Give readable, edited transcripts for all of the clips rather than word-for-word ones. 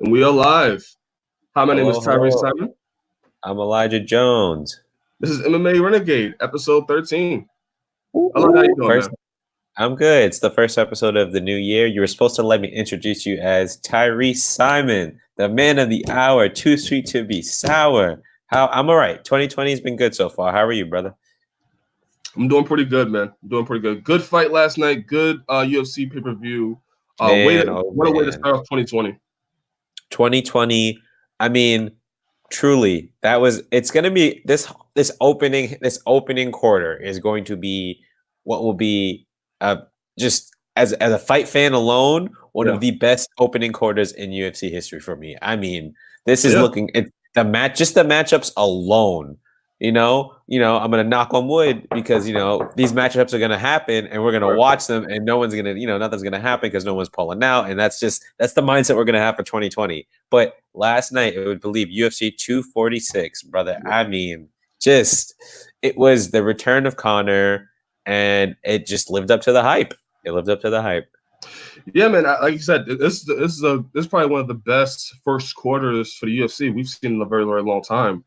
And we are live. Hi, my name is Hello, Tyrese hello. Simon. I'm Elijah Jones. This is MMA Renegade, episode 13. Elijah, how you Woo-hoo. doing, First, man? I'm good. It's the first episode of the new year. You were supposed to let me introduce you as Tyrese Simon, the man of the hour, too sweet to be sour. I'm all right. 2020 has been good so far. How are you, brother? I'm doing pretty good, man. I'm doing pretty good. Good fight last night. Good UFC pay-per-view. Man, oh What a way to man. start off 2020. 2020. I mean, truly, it's gonna be this opening quarter is going to be what will be just as a fight fan alone, one Yeah. of the best opening quarters in UFC history for me. I mean, this is Yeah. the matchups alone. I'm gonna knock on wood because these matchups are gonna happen and we're gonna Right. watch them and no one's gonna, nothing's gonna happen because no one's pulling out. And that's the mindset we're gonna have for 2020. But last night, it would believe UFC 246, brother. Yeah. I mean, just it was the return of Conor, and it just lived up to the hype. It lived up to the hype. Yeah, man. Like you said, this is probably one of the best first quarters for the UFC we've seen in a very, very long time.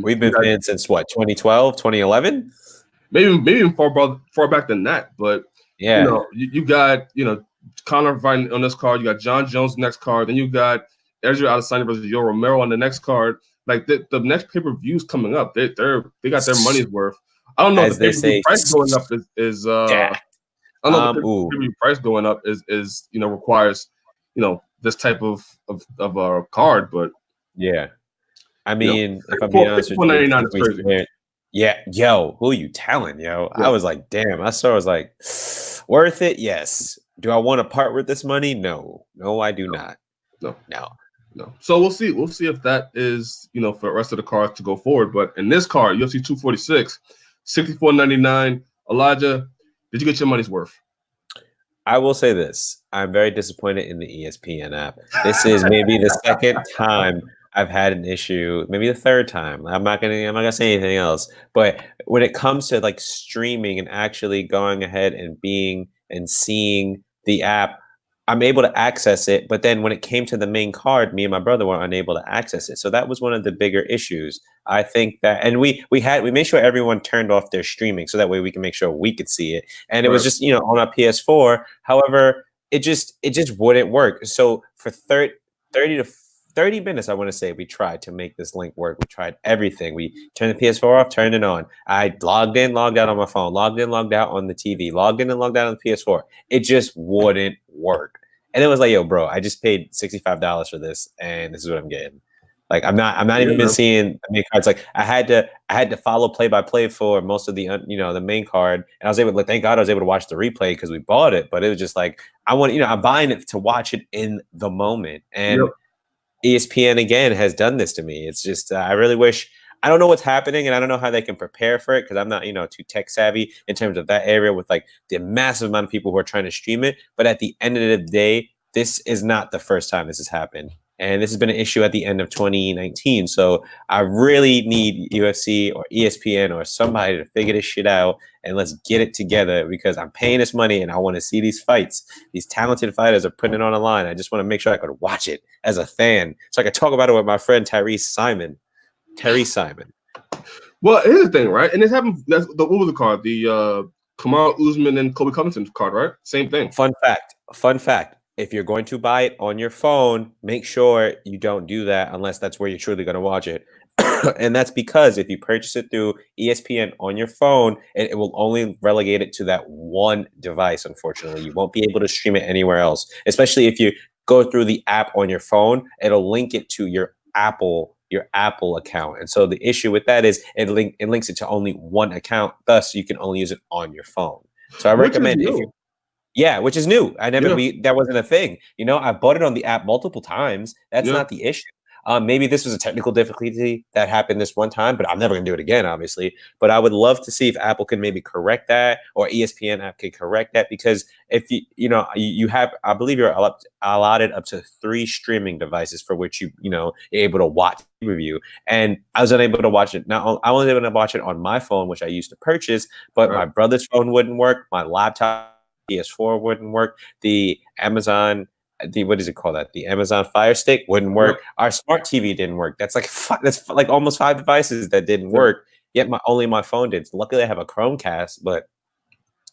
We've been fans since what, 2012, 2011? Maybe even far back than that. But Yeah. you got Conor fighting on this card. You got John Jones next card. Then you got Ezra Adesanya versus Yoel Romero on the next card. Like the next pay per views coming up, they got their money's worth. I don't know if As the they pay per view say, price going up is I don't know if the pay per view price going up is requires this type of card, but yeah. I mean, if I'm being honest with you, $54.99 is crazy. Yeah, yo, who are you telling, yo? Yeah. I was like, damn. I was like, worth it? Yes. Do I want to part with this money? No. No, I do not. No. No. So we'll see. We'll see if that is, for the rest of the cards to go forward. But in this card, UFC 246, $64.99. Elijah, did you get your money's worth? I will say this. I'm very disappointed in the ESPN app. This is maybe the second time I've had an issue, maybe the third time. I'm not gonna say anything else. But when it comes to like streaming and actually going ahead and seeing the app, I'm able to access it. But then when it came to the main card, me and my brother were unable to access it. So that was one of the bigger issues. I think that, and we made sure everyone turned off their streaming so that way we can make sure we could see it. And it was just on our PS4. However, it just wouldn't work. So for 30 to 30 minutes, I want to say, we tried to make this link work. We tried everything. We turned the PS4 off, turned it on. I logged in, logged out on my phone, logged in, logged out on the TV, logged in and logged out on the PS4. It just wouldn't work. And it was like, yo, bro, I just paid $65 for this, and this is what I'm getting. Like, I'm not even seeing the main cards. Like, I had to follow play by play for most of the the main card, and I was able to. Thank God I was able to watch the replay because we bought it. But it was just like I'm buying it to watch it in the moment, and ESPN again has done this to me. It's just I really wish. I don't know what's happening, and I don't know how they can prepare for it because I'm not, too tech savvy in terms of that area with like the massive amount of people who are trying to stream it. But at the end of the day, this is not the first time this has happened, and this has been an issue at the end of 2019. So I really need UFC or ESPN or somebody to figure this shit out and let's get it together because I'm paying this money and I want to see these fights. These talented fighters are putting it on the line. I just want to make sure I could watch it as a fan so I could talk about it with my friend Tyrese Simon. Well, here's the thing, right? And this happened. What was the card? The Kamaru Usman and Kobe Covington card, right? Same thing. Fun fact. If you're going to buy it on your phone, make sure you don't do that unless that's where you're truly going to watch it. And that's because if you purchase it through ESPN on your phone, it will only relegate it to that one device, unfortunately. You won't be able to stream it anywhere else, especially if you go through the app on your phone. It'll link it to your Apple account. And so the issue with that is it links it to only one account. Thus, you can only use it on your phone. So I recommend which is new. That wasn't a thing. I bought it on the app multiple times. That's not the issue. Maybe this was a technical difficulty that happened this one time, but I'm never going to do it again, obviously. But I would love to see if Apple can maybe correct that or ESPN app can correct that because if you have, I believe you're allotted up to 3 streaming devices for which you're able to watch review. And I was unable to watch it. Now I was able to watch it on my phone, which I used to purchase, but my brother's phone wouldn't work. My laptop PS4 wouldn't work. The Amazon what is it called? That the Amazon Fire Stick wouldn't work. Yep. Our smart TV didn't work. That's like almost 5 devices that didn't Yeah. work. Yet only my phone did. Luckily, I have a Chromecast, but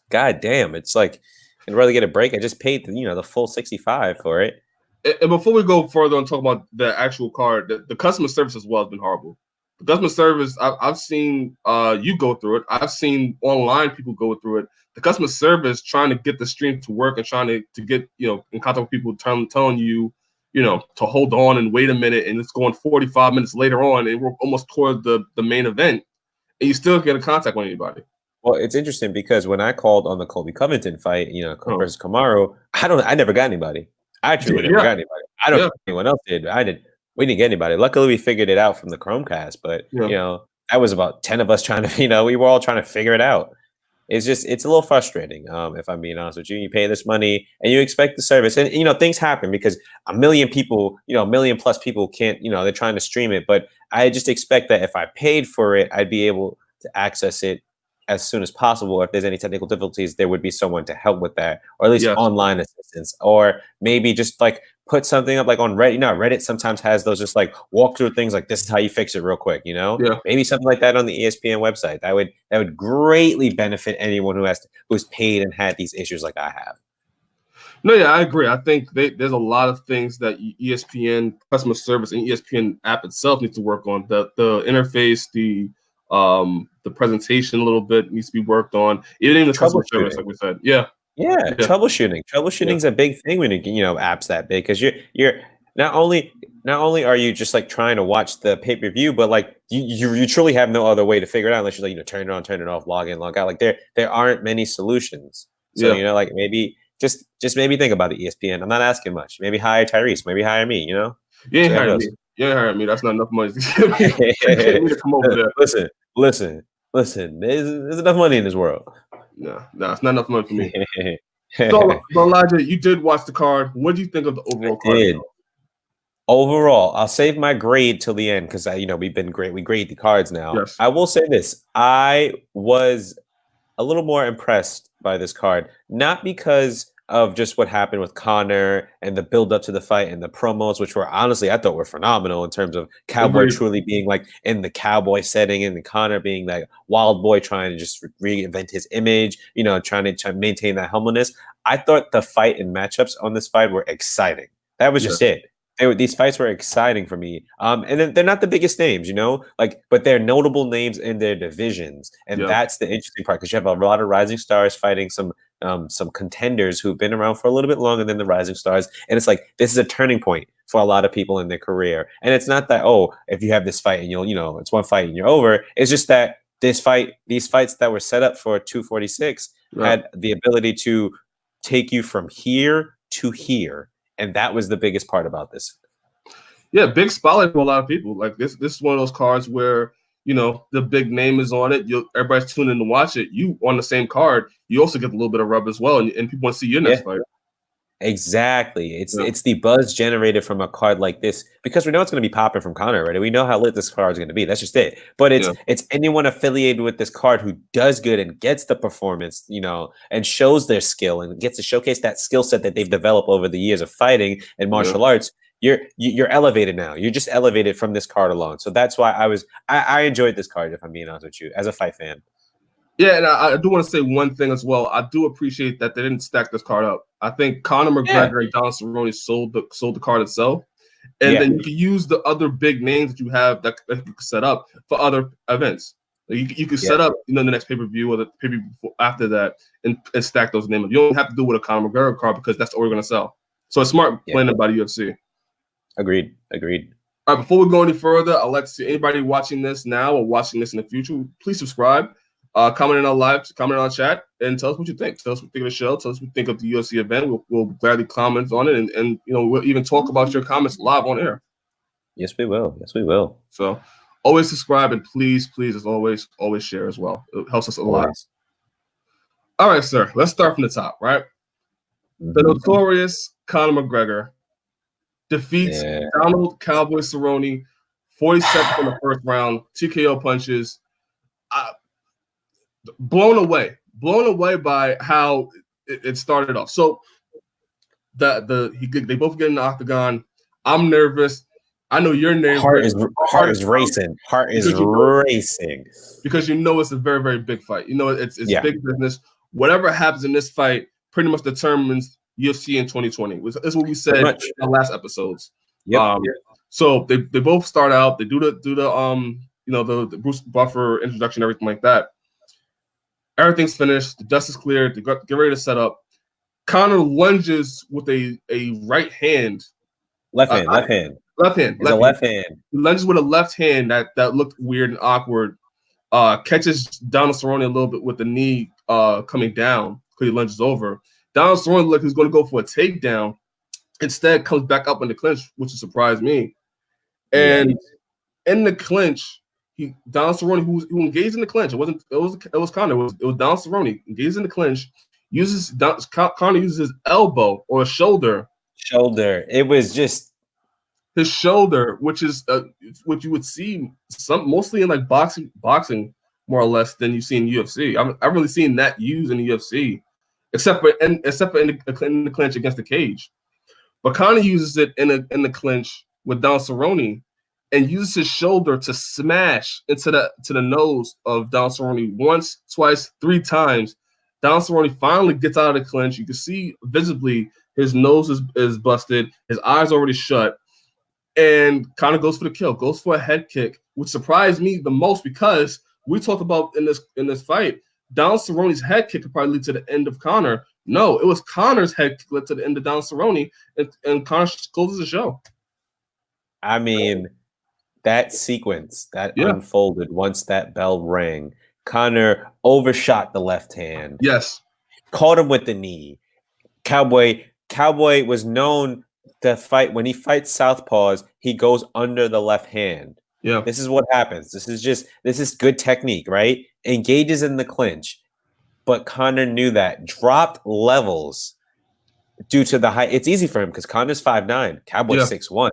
god damn, it's like I'd rather get a break. I just paid the full 65 for it. And before we go further and talk about the actual card, the customer service as well has been horrible. The customer service, I've seen you go through it. I've seen online people go through it. The customer service trying to get the stream to work and trying to get in contact with people, telling you to hold on and wait a minute, and it's going 45 minutes later on, and we're almost toward the main event, and you still get in contact with anybody. Well, it's interesting because when I called on the Colby Covington fight, versus Kamaru, I never got anybody. I truly never got anybody. I don't know if anyone else did. We didn't get anybody. Luckily, we figured it out from the Chromecast, but that was about 10 of us trying to, we were all trying to figure it out. It's a little frustrating, if I'm being honest with you. You pay this money and you expect the service, and things happen because a million people, a million plus people can't, they're trying to stream it. But I just expect that if I paid for it, I'd be able to access it as soon as possible. If there's any technical difficulties, there would be someone to help with that, or at least online assistance, or maybe just like put something up like on Reddit. Reddit sometimes has those just like walkthrough things like this is how you fix it real quick. Maybe something like that on the ESPN website. That would greatly benefit anyone who's paid and had these issues like I have. No, yeah, I agree. I think there's a lot of things that ESPN customer service and ESPN app itself needs to work on. The interface, the presentation a little bit needs to be worked on. Even the customer service, like we said. Yeah, troubleshooting. Troubleshooting's a big thing when apps that big, because you're not only are you just like trying to watch the pay-per-view, but like you truly have no other way to figure it out unless you like turn it on, turn it off, log in, log out. Like there aren't many solutions. So like maybe just maybe think about the ESPN. I'm not asking much. Maybe hire Tyrese. Maybe hire me. You ain't hiring me. You ain't hiring me. That's not enough money to come over there. Listen. There's enough money in this world. No, it's not enough money for me. So, Elijah, you did watch the card. What do you think of the overall card? Overall, I'll save my grade till the end because we've been great. We grade the cards now. Yes. I will say this: I was a little more impressed by this card, not because of just what happened with Conor and the build up to the fight and the promos, which were honestly, I thought were phenomenal in terms of Cowboy truly being like in the cowboy setting and the Conor being like wild boy trying to just reinvent his image, trying to maintain that humbleness. I thought the fight and matchups on this fight were exciting. That was just it. These fights were exciting for me. And then they're not the biggest names, but they're notable names in their divisions. And that's the interesting part, because you have a lot of rising stars fighting some contenders who've been around for a little bit longer than the rising stars. And it's like, this is a turning point for a lot of people in their career. And it's not that, if you have this fight and it's one fight and you're over. It's just that these fights that were set up for 246 had the ability to take you from here to here. And that was the biggest part about this. Yeah, big spotlight for a lot of people. Like this is one of those cards where the big name is on it. Everybody's tuning in to watch it. You on the same card, you also get a little bit of rub as well, and people want to see your next fight. Exactly. It's the buzz generated from a card like this, because we know it's going to be popping from Conor already. We know how lit this card is going to be. That's just it. But it's anyone affiliated with this card who does good and gets the performance, and shows their skill and gets to showcase that skill set that they've developed over the years of fighting and martial arts. You're elevated now. You're just elevated from this card alone. So that's why I enjoyed this card, if I'm being honest with you, as a fight fan. Yeah, and I do want to say one thing as well. I do appreciate that they didn't stack this card up. I think Conor McGregor and Donald Cerrone sold the card itself, and then you can use the other big names that you have that you can set up for other events. Like you can set up the next pay-per-view or the pay-per-view after that and stack those names. You don't have to do it with a Conor McGregor card because that's what we're going to sell. So it's smart planning by the UFC. Agreed. All right, before we go any further, I'd like to see anybody watching this now or watching this in the future, please subscribe, comment in our live, comment on chat, and tell us what you think. Tell us what you think of the show. Tell us what you think of the UFC event. We'll gladly comment on it, and we'll even talk about your comments live on air. Yes, we will. So always subscribe, and please, as always share as well. It helps us a lot. All right, sir. Let's start from the top, right? The notorious Conor McGregor defeats Donald Cowboy Cerrone, 47th in the first round, TKO punches. Blown away by how it started off. So They both get in the octagon. I'm nervous. I know you're nervous. Heart is racing. Heart is racing because you know it's a very, very big fight. You know it's big business. Whatever happens in this fight pretty much determines UFC in 2020. That's what we said in the last episodes. Yep. So they both start out. They do the the Bruce Buffer introduction, everything like that. Everything's finished. The dust is cleared. They get ready to set up. Conor lunges with a right hand. Left hand. He lunges with a left hand that looked weird and awkward. Catches Donald Cerrone a little bit with the knee coming down because he lunges over. Donald Cerrone looked like he's going to go for a takedown. Instead, comes back up in the clinch, which surprised me. And in the clinch, Donald Cerrone, who engaged in the clinch, it was Conor. It was Donald Cerrone engaged in the clinch. Conor uses his elbow or shoulder. It was just his shoulder, which is what you would see mostly in like boxing more or less than you see in UFC. I've really seen that used in the UFC, except for in the clinch against the cage. But Conor uses it in the clinch with Donald Cerrone and uses his shoulder to smash into the nose of Donald Cerrone once, twice, 3 times. Donald Cerrone finally gets out of the clinch. You can see visibly his nose is busted, his eyes already shut, and Conor goes for the kill, goes for a head kick, which surprised me the most because we talked about in this fight, Donald Cerrone's head kick could probably lead to the end of Conor. No, it was Conor's head kick led to the end of Donald Cerrone, and Conor closes the show. I mean, that sequence that unfolded once that bell rang. Conor overshot the left hand. Yes. Caught him with the knee. Cowboy was known to fight. When he fights southpaws, he goes under the left hand. Yeah. This is what happens. This is good technique, right? Engages in the clinch. But Conor knew that. Dropped levels due to the height. It's easy for him because Conor's 5'9", Cowboy's 6'1".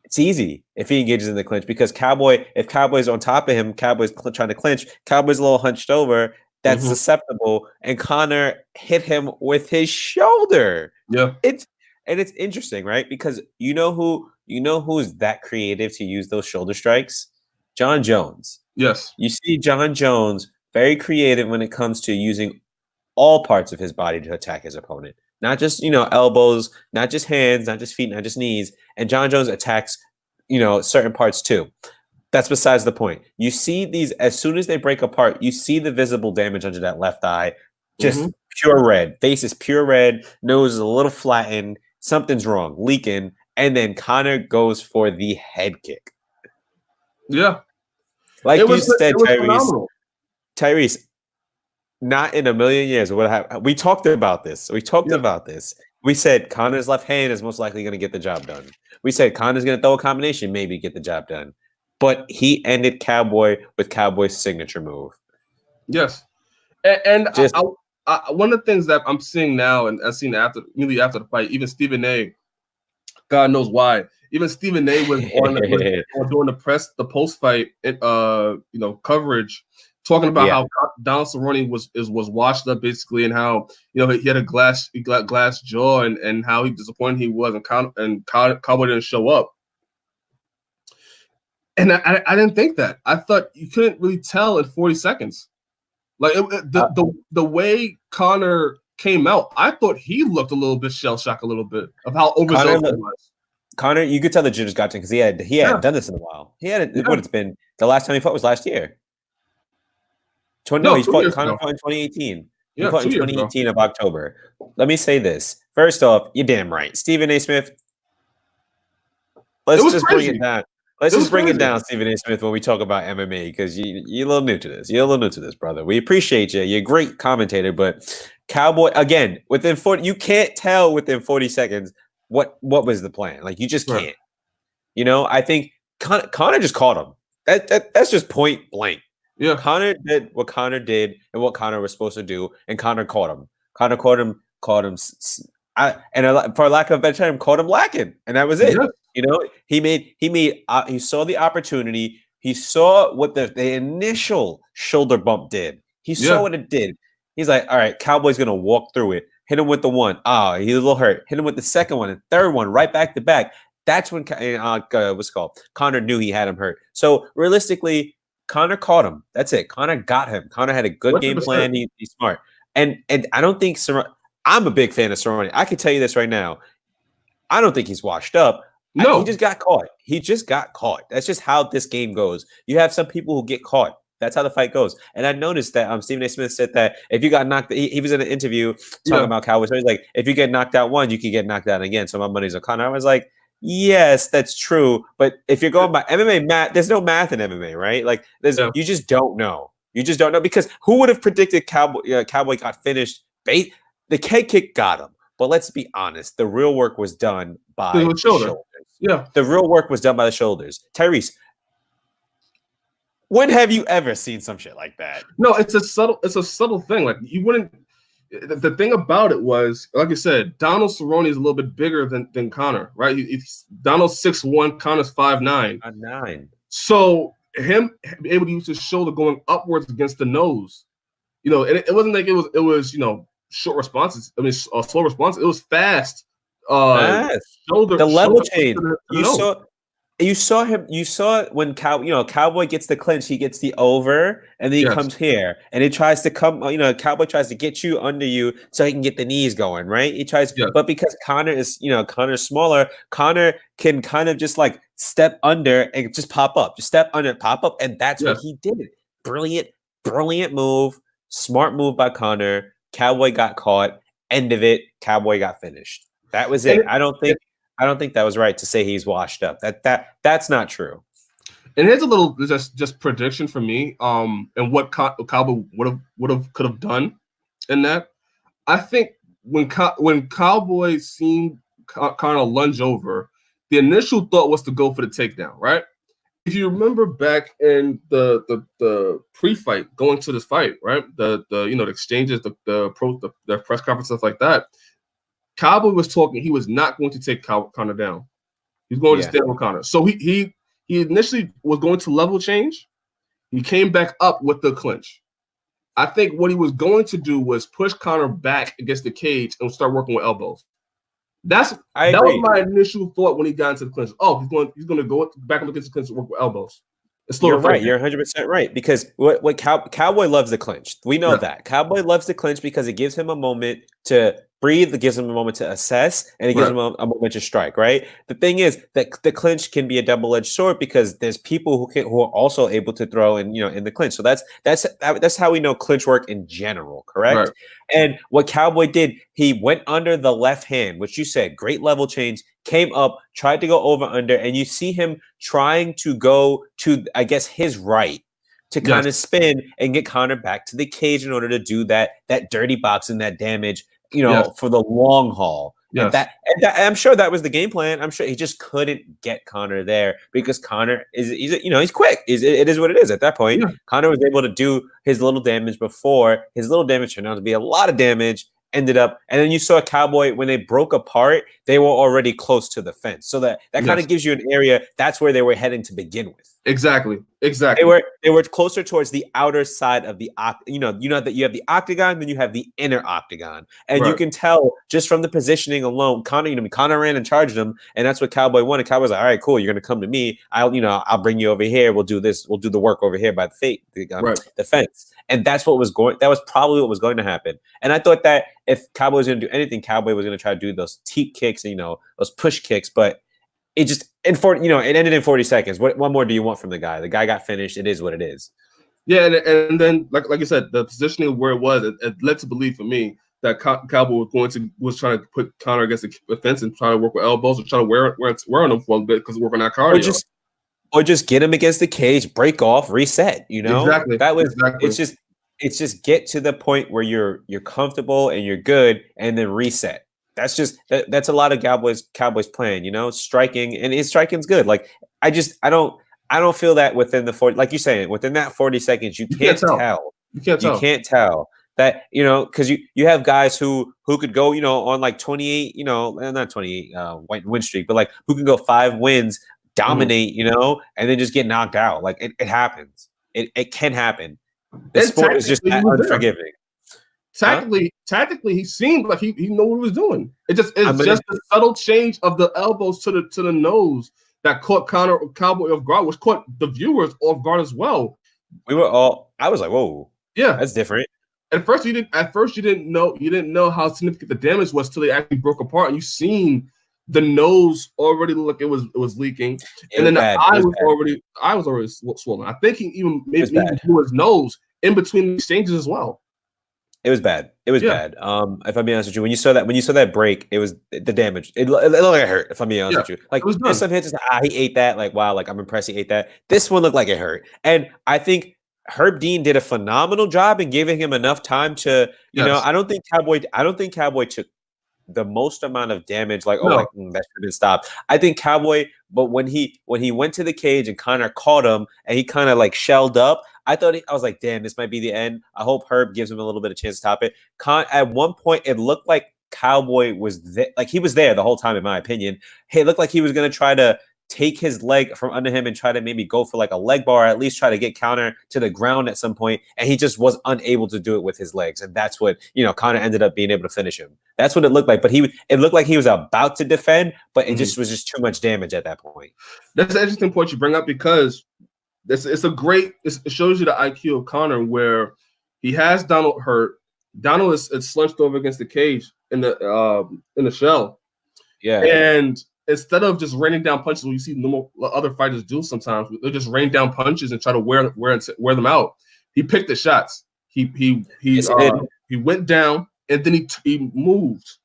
It's easy if he engages in the clinch because if Cowboy's on top of him, Cowboy's trying to clinch, Cowboy's a little hunched over, that's susceptible, and Conor hit him with his shoulder. Yeah. It's interesting, right? Because you know who's that creative to use those shoulder strikes? Jon Jones. Yes. You see Jon Jones very creative when it comes to using all parts of his body to attack his opponent. Not just, elbows, not just hands, not just feet, not just knees. And Jon Jones attacks, certain parts too. That's besides the point. You see these, as soon as they break apart, you see the visible damage under that left eye. Just pure red. Face is pure red. Nose is a little flattened. Something's wrong. Leaking. And then Conor goes for the head kick. Yeah. Like you said, Tyrese, not in a million years would have. We talked about this. We said Conor's left hand is most likely going to get the job done. We said Conor's going to throw a combination, maybe get the job done. But he ended Cowboy with Cowboy's signature move. Yes. And one of the things that I'm seeing now, and I've seen immediately after the fight, even Stephen A., God knows why, even Stephen A. was doing the post-fight coverage, talking about how Donald Cerrone was washed up basically, and how he had a glass jaw, and how disappointed he was, and Cowboy didn't show up. And I didn't think that. I thought you couldn't really tell in 40 seconds. Like the way Conor came out, I thought he looked a little bit shell-shocked, a little bit of how overzealous he was. Conor, you could tell the jitters got to him because he had done this in a while. What it's been. The last time he fought was last year. He fought in 2018. He fought in 2018 of October. Let me say this. First off, you're damn right. Stephen A. Smith, let's just bring it down. Let's just bring it down, Stephen A. Smith, when we talk about MMA, because you're a little new to this. You're a little new to this, brother. We appreciate you. You're a great commentator, but Cowboy, again, within 40, you can't tell within 40 seconds what was the plan. Like, you just can't. I think Conor just caught him. That's just point blank. Yeah. Conor did what Conor did and what Conor was supposed to do, and Conor caught him. Conor caught him, for lack of a better term, caught him lacking, and that was it. Yeah. He saw the opportunity. He saw what the initial shoulder bump did. He saw what it did. He's like, all right, Cowboy's gonna walk through it. hit him with the one. Oh, he's a little hurt. Hit him with the second one and third one, right back to back. That's when what's it called? Connor knew he had him hurt. So realistically, Connor caught him. That's it. Connor got him. Connor had a good game 100%. plan. He's smart. And I don't think I'm a big fan of Cerrone. I can tell you this right now. I don't think he's washed up. No, he just got caught. He just got caught. That's just how this game goes. You have some people who get caught. That's how the fight goes. And I noticed that Stephen A. Smith said that if you got knocked, he was in an interview talking about Cowboys. So he's like, if you get knocked out once, you can get knocked out again. So my money's on Connor. I was like, yes, that's true. But if you're going by MMA math, there's no math in MMA, right? Like, you just don't know. You just don't know, because who would have predicted Cowboy got finished? The head kick got him. But let's be honest, the real work was done by the shoulders. Yeah, the real work was done by the shoulders. Tyrese, when have you ever seen some shit like that? No, it's a subtle thing. Like, you wouldn't. The thing about it was, like I said, Donald Cerrone is a little bit bigger than Connor, right? Donald's 6'1", Connor's 5'9". 5'9". So him able to use his shoulder going upwards against the nose, and it wasn't like it was short responses. I mean, slow response. It was fast. Shoulder. The level change. You saw him. You saw when Cowboy gets the clinch. He gets the over, and then he comes here, and he tries to come. Cowboy tries to get you under you so he can get the knees going. Right? He tries, but because Connor is, Connor's smaller, Connor can kind of just like step under and just pop up, just step under, pop up, and that's what he did. Brilliant move, smart move by Connor. Cowboy got caught. End of it. Cowboy got finished. That was it. I don't think that was right to say he's washed up. That's not true. And here's a little just prediction for me. And what Cowboy could have done in that. I think when Cowboy seen Connor lunge over, the initial thought was to go for the takedown, right? If you remember back in the pre-fight going to this fight, right? The exchanges, the press conference, stuff like that. Cowboy was talking. He was not going to take Connor down. He's going to stand with Connor. So he initially was going to level change. He came back up with the clinch. I think what he was going to do was push Connor back against the cage and start working with elbows. That was my initial thought when he got into the clinch. Oh, he's going to go back up against the clinch and work with elbows. You're right. You're 100% right, because what Cowboy loves the clinch. We know that Cowboy loves the clinch because it gives him a moment to breathe, it gives him a moment to assess, and it gives him a moment to strike. Right. The thing is that the clinch can be a double-edged sword because there's people who are also able to throw in the clinch. So that's how we know clinch work in general. Correct. Right. And what Cowboy did, he went under the left hand, which you said, great level change, came up, tried to go over under, and you see him trying to go to, I guess, his right to kind of spin and get Connor back to the cage in order to do that dirty boxing, that damage, for the long haul. Yes. And I'm sure that was the game plan. I'm sure he just couldn't get Connor there because Connor he's quick. It is what it is at that point. Yeah. Connor was able to do his little damage before. His little damage turned out to be a lot of damage. Ended up, and then you saw Cowboy when they broke apart, they were already close to the fence. So that kind of gives you an area. That's where they were heading to begin with. Exactly. They were closer towards the outer side of the that you have the octagon, then you have the inner octagon, and you can tell just from the positioning alone. Connor ran and charged him, and that's what Cowboy wanted. Cowboy's like, all right, cool, you're gonna come to me. I'll bring you over here. We'll do this. We'll do the work over here by the fence. And that's what was probably what was going to happen. And I thought that if Cowboy was going to do anything, Cowboy was going to try to do those teep kicks and, those push kicks. But it just, it ended in 40 seconds. What more do you want from the guy? The guy got finished. It is what it is. Yeah. And then, like you said, the positioning of where it was, it led to believe for me that Cowboy was trying to put Connor against the fence and try to work with elbows or try to wear on him for a bit because working on that cardio. Or just get him against the cage, break off, reset. Exactly. It's just get to the point where you're comfortable and you're good, and then reset. That's a lot of Cowboys plan. Striking, and his striking's good. Like I don't feel that within the 40, like you're saying, within that 40 seconds, you can't tell. You can't tell that because you have guys who could go on like 28, not 28 win streak, but like who can go 5 wins. Dominate, and then just get knocked out. Like it happens. It can happen. The sport is just that unforgiving. Tactically, he seemed like he knew what he was doing. It's just a subtle change of the elbows to the nose that caught Cowboy off guard, which caught the viewers off guard as well. I was like, whoa, yeah, that's different. At first you didn't know how significant the damage was till they actually broke apart, and you seen the nose already look like it was leaking, and then the eye was already swollen. I think he even maybe blew his nose in between the exchanges as well. It was bad. It was bad. If I'm being honest with you, when you saw that break, it was the damage. It looked like it hurt. If I'm being honest with you, like there's some hits, he ate that. Like wow, like I'm impressed he ate that. This one looked like it hurt, and I think Herb Dean did a phenomenal job in giving him enough time to, you know, I don't think Cowboy took the most amount of damage. Like that should have been stopped. I think Cowboy, but when he went to the cage and Conor caught him and he kind of like shelled up. I was like, damn, this might be the end. I hope Herb gives him a little bit of chance to stop it. At one point, it looked like Cowboy was like he was there the whole time, in my opinion. It looked like he was going to try to take his leg from under him and try to maybe go for like a leg bar, or at least try to get Conor to the ground at some point. And he just was unable to do it with his legs. And that's what, Conor ended up being able to finish him. That's what it looked like. But it looked like he was about to defend, but it just was just too much damage at that point. That's an interesting point you bring up, because it shows you the IQ of Conor, where he has Donald hurt. Donald is slunched over against the cage in the shell. Yeah. And instead of just raining down punches, what you see normal other fighters do sometimes, they just rain down punches and try to wear them out. He picked the shots. He went down, and then he moved,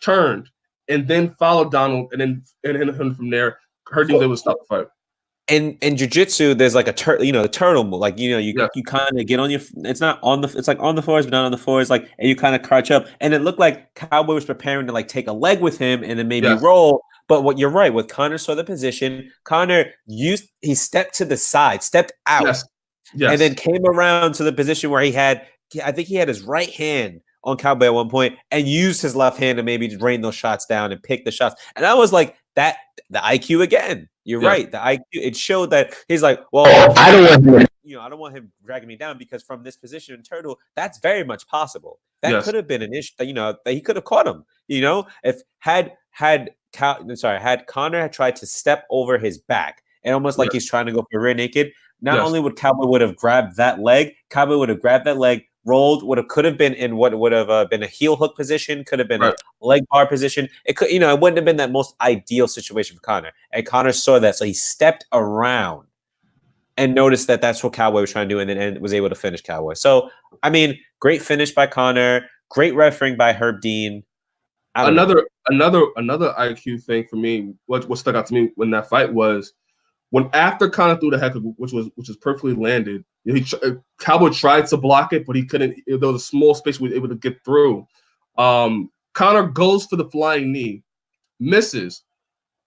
turned, and then followed Donald, and then from there, Herb Dean was able to stop the fight. In jiu-jitsu, there's like the turtle move. Like, you kind of get on it's like on the floors, but not on the floors. Like, and you kind of crouch up. And it looked like Cowboy was preparing to like take a leg with him and then maybe roll. But you're right. With Conor saw the position, he stepped to the side, stepped out. Yes. And then came around to the position where I think he had his right hand on Cowboy at one point and used his left hand to maybe rain those shots down and pick the shots. And I was like, the IQ again. You're right. The IQ, it showed that he's like, well, I don't want him dragging me down, because from this position in turtle, that's very much possible. That could have been an issue, that he could have caught him. If had Conor had tried to step over his back and almost like he's trying to go for rear naked, not only would Cowboy would have grabbed that leg, rolled, could have been in what would have been a heel hook position, could have been a leg bar position. It could, it wouldn't have been that most ideal situation for Conor. And Conor saw that, so he stepped around and noticed that that's what Cowboy was trying to do, and then was able to finish Cowboy. So, I mean, great finish by Conor, great refereeing by Herb Dean. Another IQ thing for me, what stuck out to me when that fight was when after Conor threw the head kick, which was perfectly landed. Cowboy tried to block it, but he couldn't. There was a small space we were able to get through. Conor goes for the flying knee, misses.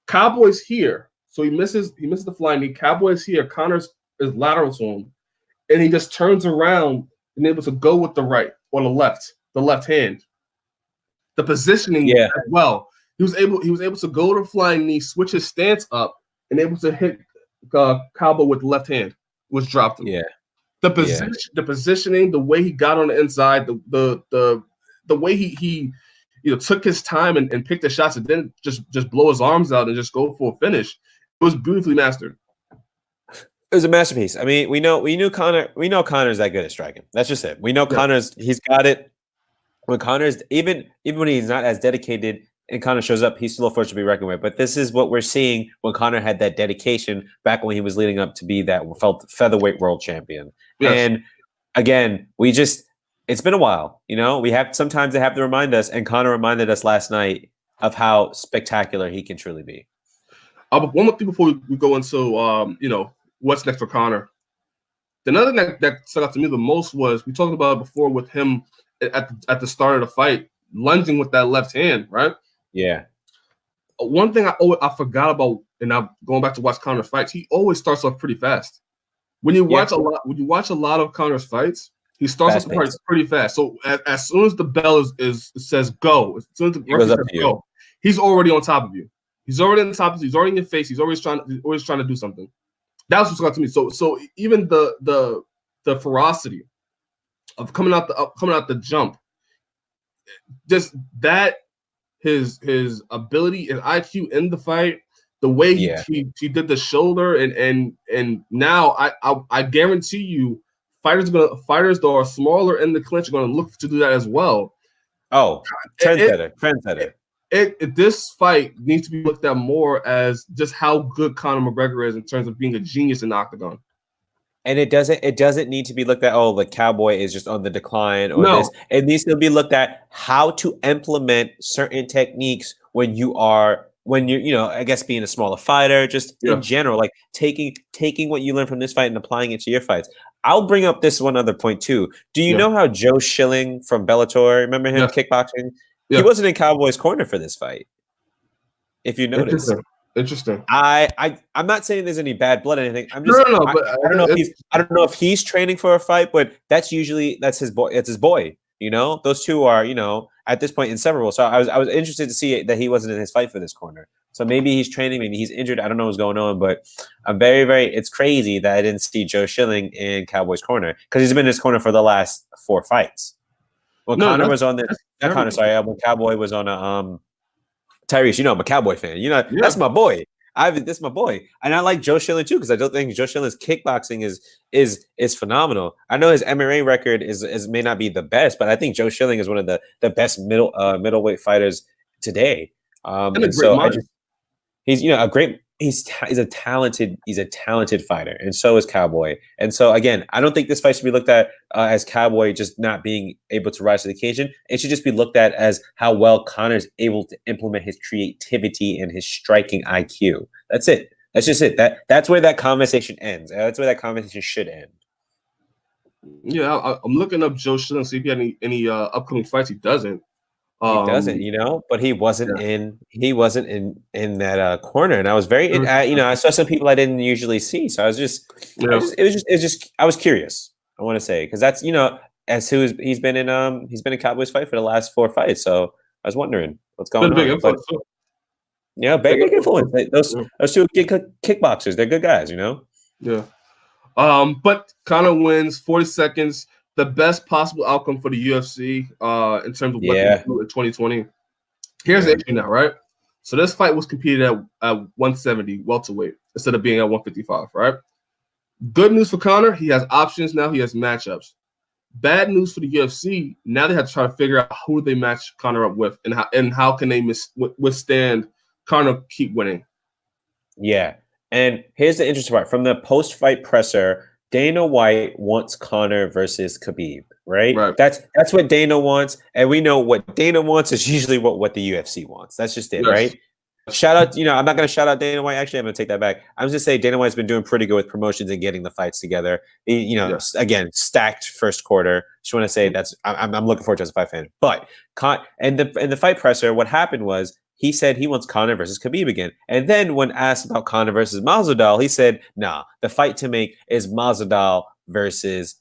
Cowboy's here, so he misses the flying knee. Cowboy's here. Conor is lateral to him, and he just turns around and able to go with the right or the left hand. The positioning as well. He was able to go to the flying knee, switch his stance up, and able to hit Cowboy with the left hand, which dropped him. Yeah. The positioning, the way he got on the inside, the way he took his time and picked the shots and then just blow his arms out and just go for a finish. It was beautifully mastered. It was a masterpiece. I mean, we know Conor's that good at striking. That's just it. We know he's got it. When Conor's even when he's not as dedicated and Conor shows up, he's still a force to be reckoned with. But this is what we're seeing when Conor had that dedication back when he was leading up to be that featherweight world champion. Yes. And again, it's been a while. Sometimes they have to remind us, and Conor reminded us last night of how spectacular he can truly be. One more thing before we go into what's next for Conor. Another thing that stuck out to me the most was we talked about it before with him at the start of the fight, lunging with that left hand, right? Yeah. One thing I forgot about, and I'm going back to watch Conor's fights, he always starts off pretty fast. When you watch a lot of Conor's fights, he starts off the fight pretty fast. So as soon as the bell says go, as soon as the referee says go, he's already on top of you. He's already on top of you. He's already in your face. He's always trying to do something. That was what got to me. So even the ferocity of coming out the jump just that his ability and IQ in the fight, the way he did the shoulder, and now I guarantee you, fighters that are smaller in the clinch are gonna look to do that as well. Oh, trendsetter. This fight needs to be looked at more as just how good Conor McGregor is in terms of being a genius in the octagon. And it doesn't need to be looked at, oh, the Cowboy is just on the decline or this. It needs to be looked at how to implement certain techniques when you're, I guess being a smaller fighter, just in general, like taking what you learn from this fight and applying it to your fights. I'll bring up this one other point too. Do you know how Joe Schilling from Bellator, remember him kickboxing? Yeah. He wasn't in Cowboy's corner for this fight. If you notice. Interesting. I'm not saying there's any bad blood or anything. I'm just I don't know if he's training for a fight, but that's his boy. It's his boy. Those two are at this point inseparable. So I was interested to see that he wasn't in his fight for this corner. So maybe he's training, maybe he's injured. I don't know what's going on, but I'm it's crazy that I didn't see Joe Schilling in Cowboy's corner because he's been in his corner for the last 4 fights. When Connor was on when Cowboy was on Tyrese, I'm a Cowboy fan. That's my boy. That's my boy, and I like Joe Schilling too because I don't think Joe Schilling's kickboxing is phenomenal. I know his MMA record is may not be the best, but I think Joe Schilling is one of the best middleweight fighters today. He's a talented fighter, and so is Cowboy. And so again, I don't think this fight should be looked at as Cowboy just not being able to rise to the occasion. It should just be looked at as how well Conor's able to implement his creativity and his striking IQ. That's it. That's just it. That's where that conversation ends. That's where that conversation should end. Yeah, I'm looking up Joe Schilling, see if he had any upcoming fights. He doesn't. He doesn't, but he wasn't in that corner, and I was very, I saw some people I didn't usually see, so I was curious. I want to say because that's he's been in Cowboys fight for the last 4 fights, so I was wondering what's going on. Big influence. Those two kickboxers, they're good guys, Yeah. But Conor wins 40 seconds. The best possible outcome for the UFC in terms of what they do in 2020. Here's the issue now, right? So this fight was competed at 170 welterweight instead of being at 155, right? Good news for Conor, he has options now. He has matchups. Bad news for the UFC, now they have to try to figure out who they match Conor up with and how can they withstand Conor keep winning. Yeah, and here's the interesting part. From the post-fight presser, Dana White wants Conor versus Khabib, right? That's what Dana wants, and we know what Dana wants is usually what the UFC wants. That's just it, right? Shout out, I'm not going to shout out Dana White. Actually, I'm going to take that back. I'm just saying Dana White's been doing pretty good with promotions and getting the fights together. Again, stacked first quarter. Just want to say I'm looking forward to as a fight fan. But in the fight presser, what happened was he said he wants Conor versus Khabib again. And then when asked about Conor versus Masvidal, he said, nah, the fight to make is Masvidal versus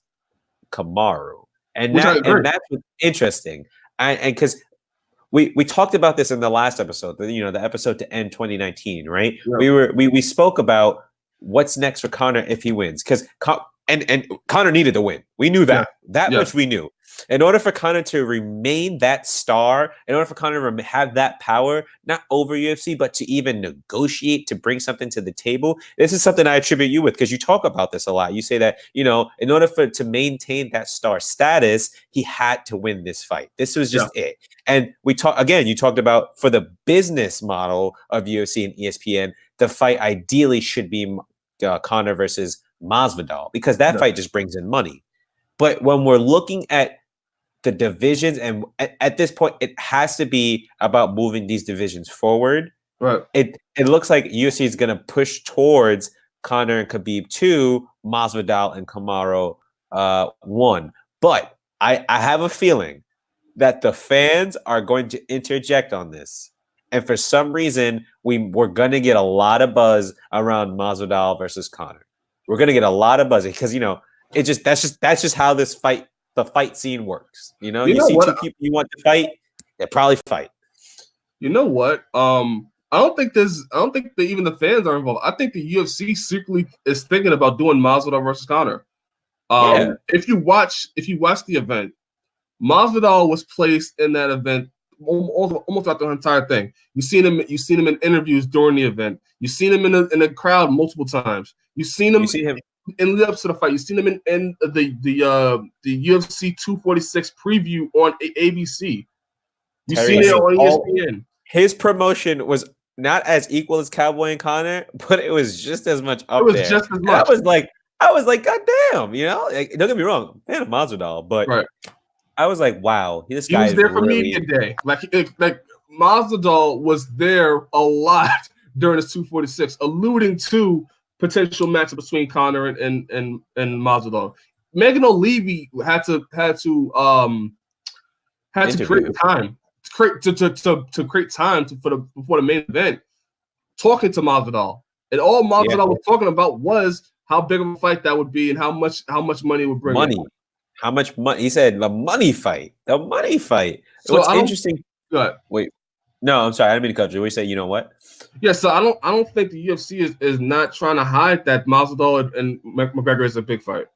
Kamaru. And that's what's interesting. And because we talked about this in the last episode, the episode to end 2019, right? Yeah. We spoke about what's next for Conor if he wins. Because and Conor needed to win. We knew that. Much we knew. In order for Conor to remain that star, in order for Conor to have that power, not over UFC, but to even negotiate to bring something to the table, this is something I attribute you with because you talk about this a lot. You say that, in order to maintain that star status, he had to win this fight. This was just it. And you talked about for the business model of UFC and ESPN, the fight ideally should be Conor versus Masvidal because that fight just brings in money. But when we're looking at the divisions, and at this point, it has to be about moving these divisions forward. Right. It looks like UFC is going to push towards Conor and Khabib 2, Masvidal and Kamaru 1. But I have a feeling that the fans are going to interject on this. And for some reason, we're going to get a lot of buzz around Masvidal versus Conor. We're going to get a lot of buzz because, that's just how the fight scene works. You see two people you want to fight, they probably fight. You know what? I don't think that even the fans are involved. I think the UFC secretly is thinking about doing Masvidal versus Conor. If you watch the event, Masvidal was placed in that event almost throughout the entire thing. You've seen him in interviews during the event. You've seen him in the crowd multiple times. You've seen him in lead up to the fight. You've seen him in the UFC 246 preview on ABC. You've seen it on ESPN. His promotion was not as equal as Cowboy and Conor, but it was just as much up there. Just as much. I was like, God damn, like, don't get me wrong, fan of Masvidal, but right. I was like, wow, this guy was there for media day. Like Masvidal was there a lot during this 246, alluding to potential matchup between Conor and Masvidal. Megan O'Leary had to create time to create time before the main event, talking to Masvidal, and all Masvidal was talking about was how big of a fight that would be and how much money it would bring. Money. How much money? He said the money fight. The money fight. So what's interesting? Wait, no, I'm sorry. I didn't mean to cut you. We say, you know what? Yeah, so I don't think the UFC is not trying to hide that Masvidal and McGregor is a big fight.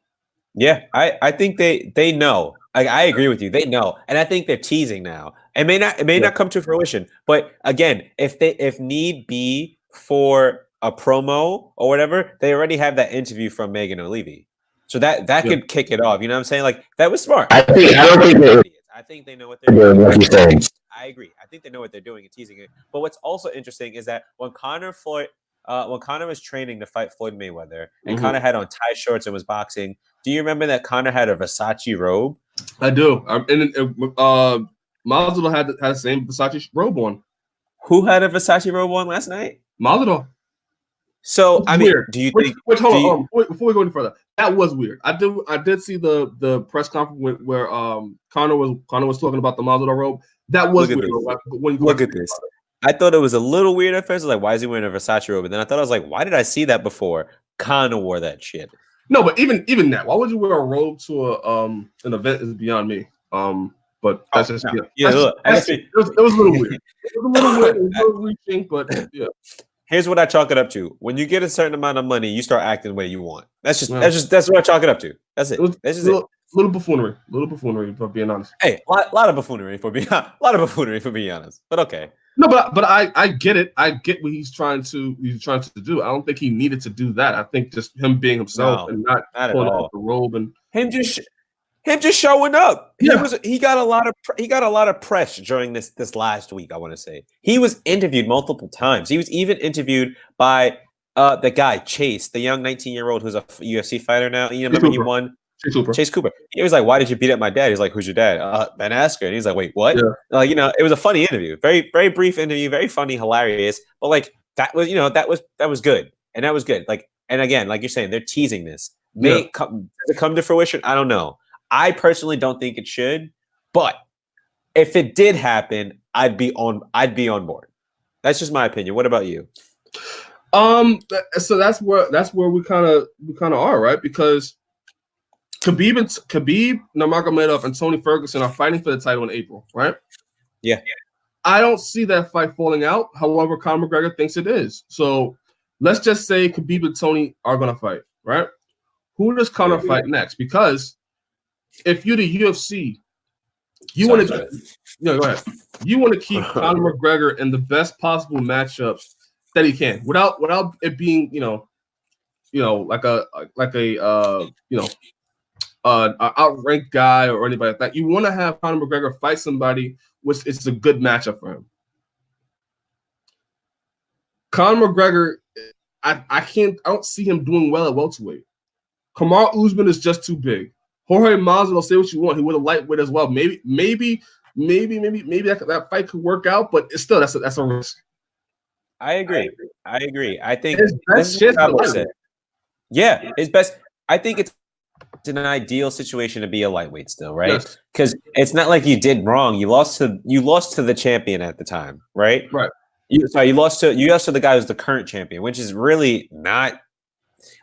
Yeah, I think they know. I agree with you. They know, and I think they're teasing now. It may not come to fruition, but again, if need be for a promo or whatever, they already have that interview from Megan O'Leary. So that could kick it off. You know what I'm saying? Like, that was smart. I think they know what they're doing. Like you're saying. I agree. I think they know what they're doing and teasing it. But what's also interesting is that when Conor was training to fight Floyd Mayweather, and Conor had on tie shorts and was boxing, do you remember that Conor had a Versace robe? I do. Masvidal had the same Versace robe on. Who had a Versace robe on last night? Masvidal. So I mean, weird. Do you think? Hold on. Before we go any further, that was weird. I did see the press conference where Conor was talking about the Masvidal robe. That was weird. Look at this. I thought it was a little weird at first. I was like, why is he wearing a Versace robe? And then I thought, I was like, why did I see that before? Conor wore that shit. No, but even that, why would you wear a robe to an event is beyond me. But that's just it was a little weird. It was a little weird. It was a little reaching, but yeah. Here's what I chalk it up to: when you get a certain amount of money, you start acting the way you want. That's what I chalk it up to. That's it. That's just it. Little buffoonery, for being honest. Hey, a lot of buffoonery for being honest. But okay. No, but I get it. I get what he's trying to do. I don't think he needed to do that. I think just him being himself and not pulling off the robe and him just showing up. He got a lot of press during this last week. I want to say he was interviewed multiple times. He was even interviewed by the guy Chase, the young 19-year-old who's a UFC fighter now. You remember he won. Chase Cooper. He was like, "Why did you beat up my dad?" He's like, "Who's your dad?" Ben Askren. And he's like, "Wait, what?" Yeah. It was a funny interview, very very brief interview, very funny, hilarious. But like that was good, and that was good. Like, and again, like you're saying, they're teasing this. May it come to fruition? I don't know. I personally don't think it should, but if it did happen, I'd be on board. That's just my opinion. What about you? So that's where we kind of are, right? Because Khabib Nurmagomedov and Tony Ferguson are fighting for the title in April, right? Yeah. I don't see that fight falling out. However, Conor McGregor thinks it is. So let's just say Khabib and Tony are going to fight, right? Who does Conor fight next? Because if you're the UFC, you want to go ahead. You want to keep Conor McGregor in the best possible matchups that he can, without it being like a outranked guy or anybody like that. You want to have Conor McGregor fight somebody which it's a good matchup for him. Conor McGregor, I don't see him doing well at welterweight. Kamaru Usman is just too big. Jorge Masvidal, say what you want, he would a lightweight as well. Maybe that fight could work out, but it's still that's a risk. I agree. I think his best chance. Yeah, his best. I think it's an ideal situation to be a lightweight still, right? Because it's not like you did wrong. You lost to the champion at the time, right? Right. You lost to the guy who's the current champion, which is really not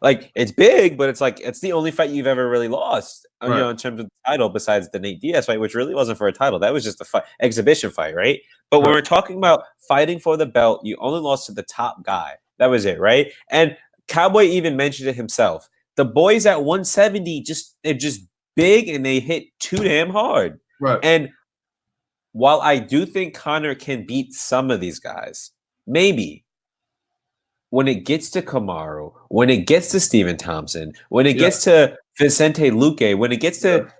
like it's big, but it's like it's the only fight you've ever really lost, in terms of the title, besides the Nate Diaz fight, which really wasn't for a title. That was just a exhibition fight, right? But when we're talking about fighting for the belt, you only lost to the top guy. That was it, right? And Cowboy even mentioned it himself. The boys at 170 they're just big and they hit too damn hard. Right. And while I do think Conor can beat some of these guys, maybe when it gets to Kamaru, when it gets to Stephen Thompson, when it gets to Vicente Luque, when it gets to,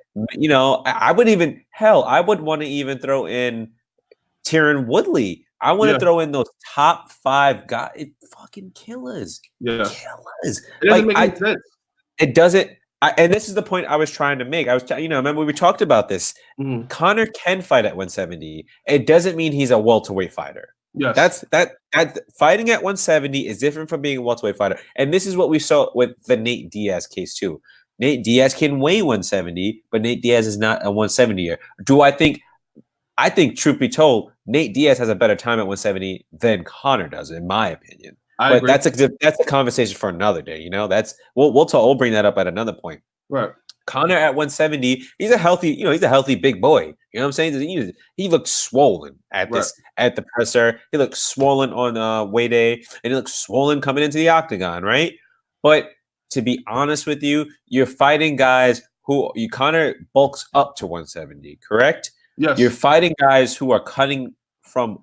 I would even, hell, I would want to even throw in Tyron Woodley. I want to throw in those top 5 guys. Fucking killers. Yes. Killers. It doesn't make any sense. It doesn't. And this is the point I was trying to make. I was, remember we talked about this. Mm-hmm. Conor can fight at 170. It doesn't mean he's a welterweight fighter. Yes. That fighting at 170 is different from being a welterweight fighter. And this is what we saw with the Nate Diaz case too. Nate Diaz can weigh 170, but Nate Diaz is not a 170er. I think, truth be told, Nate Diaz has a better time at 170 than Conor does, in my opinion. I agree. That's a conversation for another day. We'll bring that up at another point. Right. Conor at 170, he's a healthy big boy. You know what I'm saying? He looked swollen at the presser. He looked swollen on weigh day, and he looked swollen coming into the octagon, right? But to be honest with you, you're fighting guys who Conor bulks up to 170, correct? Yes. You're fighting guys who are cutting from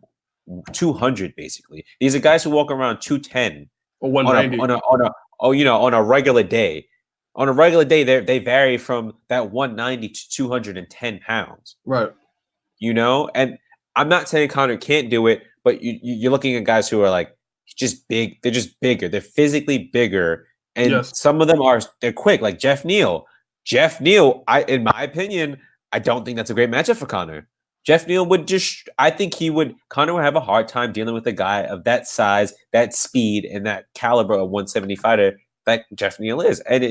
200 basically. These are guys who walk around 210 or 190 on a regular day. On a regular day, they vary from that 190 to 210 pounds. Right. And I'm not saying Conor can't do it, but you're looking at guys who are like just big. They're just bigger. They're physically bigger, and some of them they're quick. Like Jeff Neal. In my opinion, I don't think that's a great matchup for Conor. Jeff Neal Conor would have a hard time dealing with a guy of that size, that speed, and that caliber of 170 fighter that Jeff Neal is. And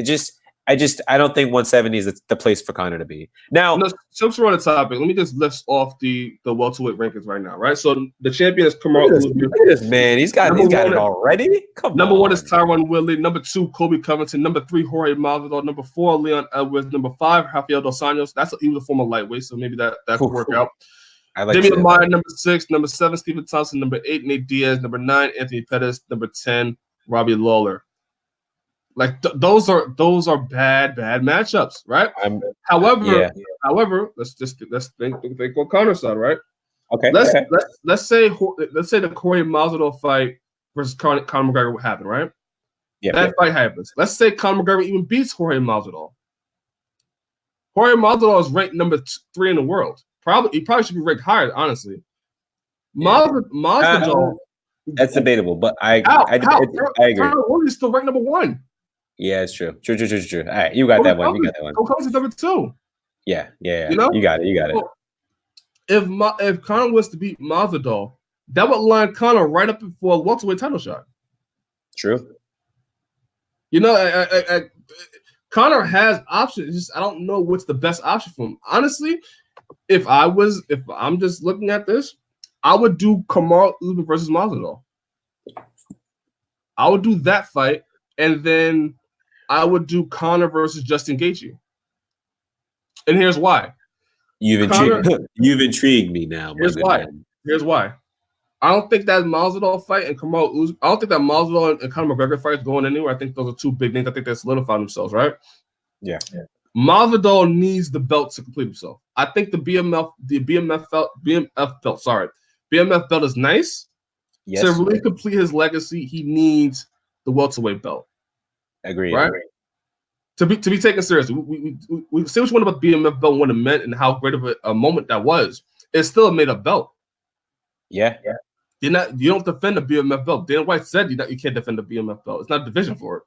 I don't think 170 is the place for Conor to be. Now, since we're on the topic, let me just list off the welterweight rankings right now, right? So the champion is Kamaru Usman. Look at this man. He's got it already. Number 1 is Tyron Woodley. Number 2, Colby Covington. Number 3, Jorge Masvidal. Number 4, Leon Edwards. Number 5, Rafael Dos Anjos. He was a former lightweight, so maybe that could work out. Damian Maia, number 6. Number 7, Stephen Thompson. Number 8, Nate Diaz. Number 9, Anthony Pettis. Number 10, Robbie Lawler. Like those are bad matchups, right? However, let's think on Conor's side, right? Okay. Let's say the Jorge Masvidal fight versus Conor McGregor would happen, right? Yeah. That fight happens. Let's say Conor McGregor even beats Jorge Masvidal. Jorge Masvidal is ranked number 3 in the world. He probably should be ranked higher, honestly. Masvidal. That's debatable, but I agree. He's still ranked number 1. Yeah, it's true. True. All right, you got that one. Cody's number 2. Yeah. You got it. So, if Conor was to beat Masvidal, that would line Conor right up for a welterweight title shot. True. Conor has options. Just I don't know what's the best option for him. Honestly, if I'm just looking at this, I would do Kamaru Usman versus Masvidal. I would do that fight, and then I would do Conor versus Justin Gaethje. And here's why. You've intrigued me now. Here's why. I don't think that Masvidal fight and Kamaru Usman. I don't think that Masvidal and Conor McGregor fight is going anywhere. I think those are 2 big names. I think they solidified themselves, right? Yeah. Masvidal needs the belt to complete himself. I think the BMF belt is nice. Yes. To really complete his legacy, he needs the welterweight belt. Agreed. Right? To be taken seriously. We say what you want about the BMF belt when it meant and how great of a moment that was. It's still a made-up belt. Yeah. You don't defend the BMF belt. Dana White said you can't defend the BMF belt. It's not a division for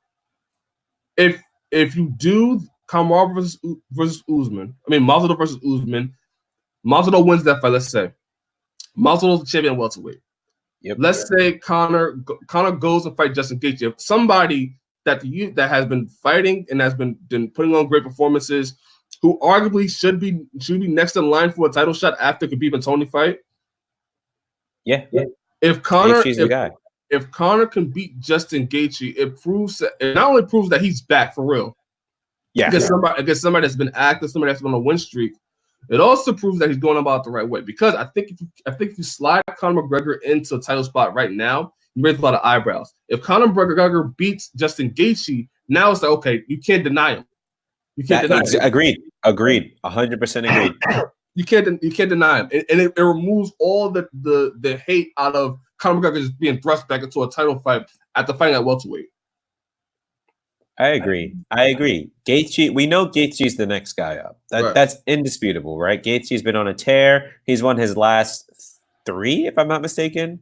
it. If you do Kamaru versus Usman, Masvidal versus Usman, Masvidal wins that fight. Let's say Masvidal's the champion welterweight. Yep. Let's say Conor goes and fight Justin Gaethje. If somebody that has been fighting and has been putting on great performances, who arguably should be next in line for a title shot after Khabib and Tony fight. Yeah. If Conor can beat Justin Gaethje, it not only proves that he's back for real. Yeah. Against somebody that's been active, somebody that's been on a win streak. It also proves that he's going about it the right way. Because I think if you slide Conor McGregor into a title spot right now, you raise a lot of eyebrows. If Conor McGregor beats Justin Gaethje, now it's like, okay, you can't deny him. You can't deny him. Agreed. 100% agreed. You can't deny him, and it removes all the hate out of Conor McGregor just being thrust back into a title fight after fighting at welterweight. I agree. Gaethje, we know Gaethje's the next guy up. That's indisputable, right? Gaethje's been on a tear. He's won his last 3, if I'm not mistaken,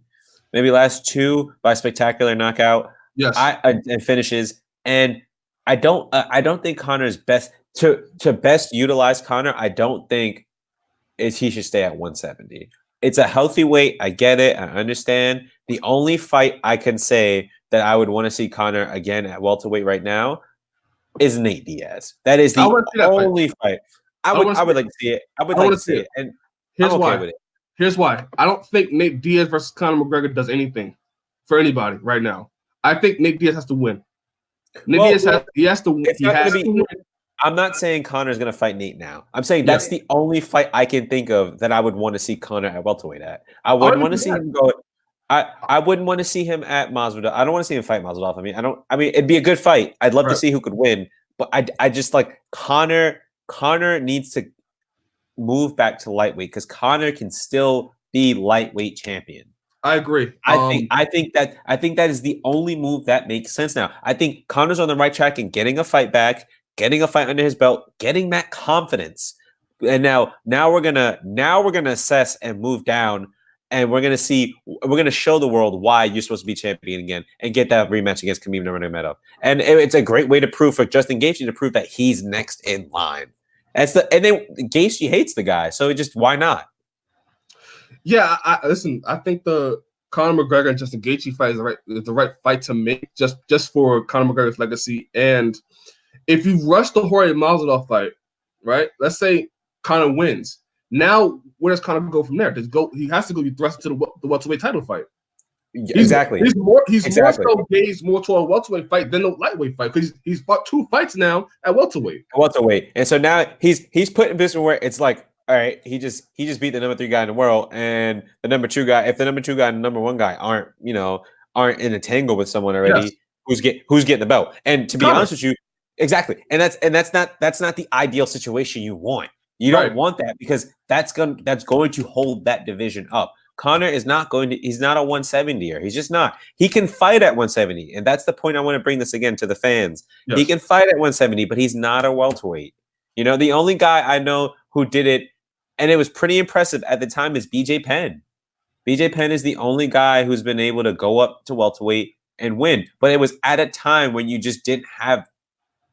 maybe last 2 by spectacular knockout. Yes, and finishes. And I don't think Conor's best to best utilize Conor. I don't think he should stay at 170. It's a healthy weight. I get it. I understand. The only fight I can say that I would want to see Conor again at welterweight right now is Nate Diaz. That is the only fight. I would like to see it. I would like to see it. And here's I'm okay why. with it. Here's why. I don't think Nate Diaz versus Conor McGregor does anything for anybody right now. I think Nate Diaz has to win. Diaz has to win. I'm not saying Conor's going to fight Nate now. I'm saying that's the only fight I can think of that I would want to see Conor at welterweight at. I wouldn't want to see him go. I wouldn't want to see him at Masvidal. I don't want to see him fight Masvidal. I mean, it'd be a good fight. I'd love to see who could win, but I just like Conor. Conor needs to move back to lightweight because Conor can still be lightweight champion. I agree. I think that is the only move that makes sense now. I think Conor's on the right track in getting a fight back, getting a fight under his belt, getting that confidence. And now we're gonna assess and move down, and we're gonna show the world why you're supposed to be champion again and get that rematch against Khabib Nurmagomedov. And it's a great way to prove for Justin Gaethje to prove that he's next in line. And then Gaethje hates the guy, so why not? Yeah, listen. I think the Conor McGregor and Justin Gaethje fight is the right fight to make, just for Conor McGregor's legacy. And if you rush the Jorge Masvidal fight, right? Let's say Conor wins. Now, where does Conor go from there? He has to go be thrust to the welterweight title fight. Exactly. He's more so gauged more toward a welterweight fight than a lightweight fight because he's fought 2 fights now at welterweight. And so now he's put in a position where it's like, all right, he just beat the number 3 guy in the world, and the number 2 guy. If the number 2 guy and the number 1 guy aren't in a tangle with someone already, who's getting the belt? And to be honest with you, exactly. And that's not the ideal situation you want. You don't want that because that's going to hold that division up. Conor is not going to. He's not a 170er. He's just not. He can fight at 170, and that's the point I want to bring this again to the fans. Yes. He can fight at 170, but he's not a welterweight. The only guy I know who did it, and it was pretty impressive at the time, is BJ Penn. BJ Penn is the only guy who's been able to go up to welterweight and win, but it was at a time when you just didn't have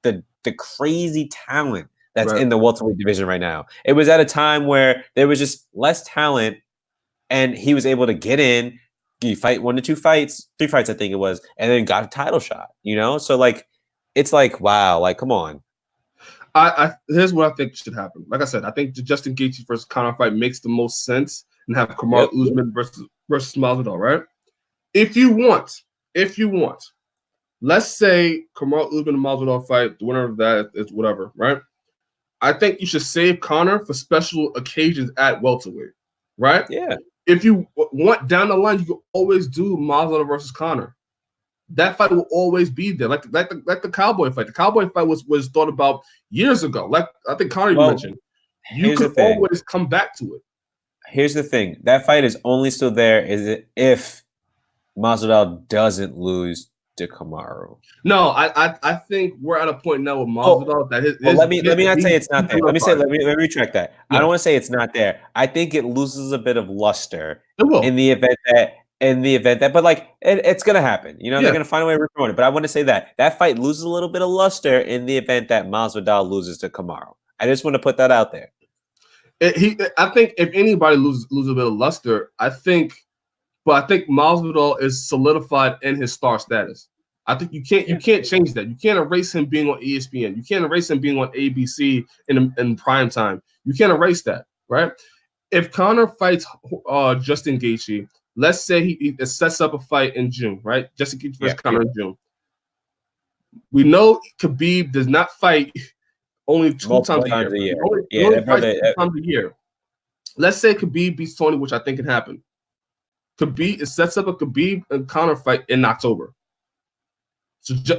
the crazy talent that's in the welterweight division right now. It was at a time where there was just less talent, and he was able to get in, you fight 1 to 2 fights, 3 fights, I think it was, and then got a title shot. So it's like, wow, come on. Here's what I think should happen. Like I said, I think the Justin Gaethje versus Conor fight makes the most sense, and have Kamaru Usman versus Masvidal, right? If you want, let's say Kamaru Usman and Masvidal fight, the winner of that is whatever, right? I think you should save Conor for special occasions at welterweight, right? Yeah. If you want down the line, you can always do Masvidal versus Conor. That fight will always be there, like the Cowboy fight. The Cowboy fight was thought about years ago. Like I think Conor mentioned, you could always come back to it. Here's the thing: that fight is only still there if Masvidal doesn't lose to Kamaru. No, I think we're at a point now with Masvidal that his let me not say it's not there. Let me retract that. Yeah. I don't want to say it's not there. I think it loses a bit of luster in the event that, but it's gonna happen. They're gonna find a way to promote it. But I want to say that fight loses a little bit of luster in the event that Masvidal loses to Kamaru. I just want to put that out there. I think if anybody loses a bit of luster, I think Masvidal is solidified in his star status. I think you can't change that. You can't erase him being on ESPN. You can't erase him being on ABC in prime time. You can't erase that, right? If Conor fights Justin Gaethje, let's say he sets up a fight in June, right? Justin Gaethje versus Conor in June. We know Khabib does not fight only 2 times a year. He only fights 2 times a year. Let's say Khabib beats Tony, which I think can happen. Khabib sets up a Khabib and Conor fight in October.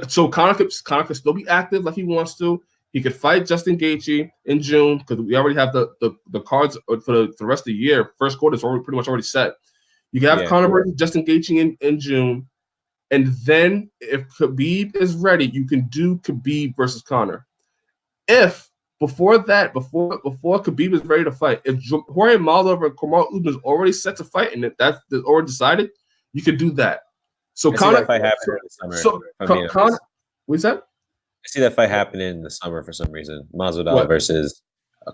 So Conor could still be active like he wants to. He could fight Justin Gaethje in June because we already have the cards for the rest of the year. First quarter is pretty much already set. You can have Conor versus Justin Gaethje in June. And then if Khabib is ready, you can do Khabib versus Conor. If before Khabib is ready to fight, if Jorge Masvidal and Kamaru Usman is already set to fight and that's already decided, you could do that. So Conor, that fight happening in the summer. Conor, what's that? I see that fight happening in the summer for some reason. Masvidal versus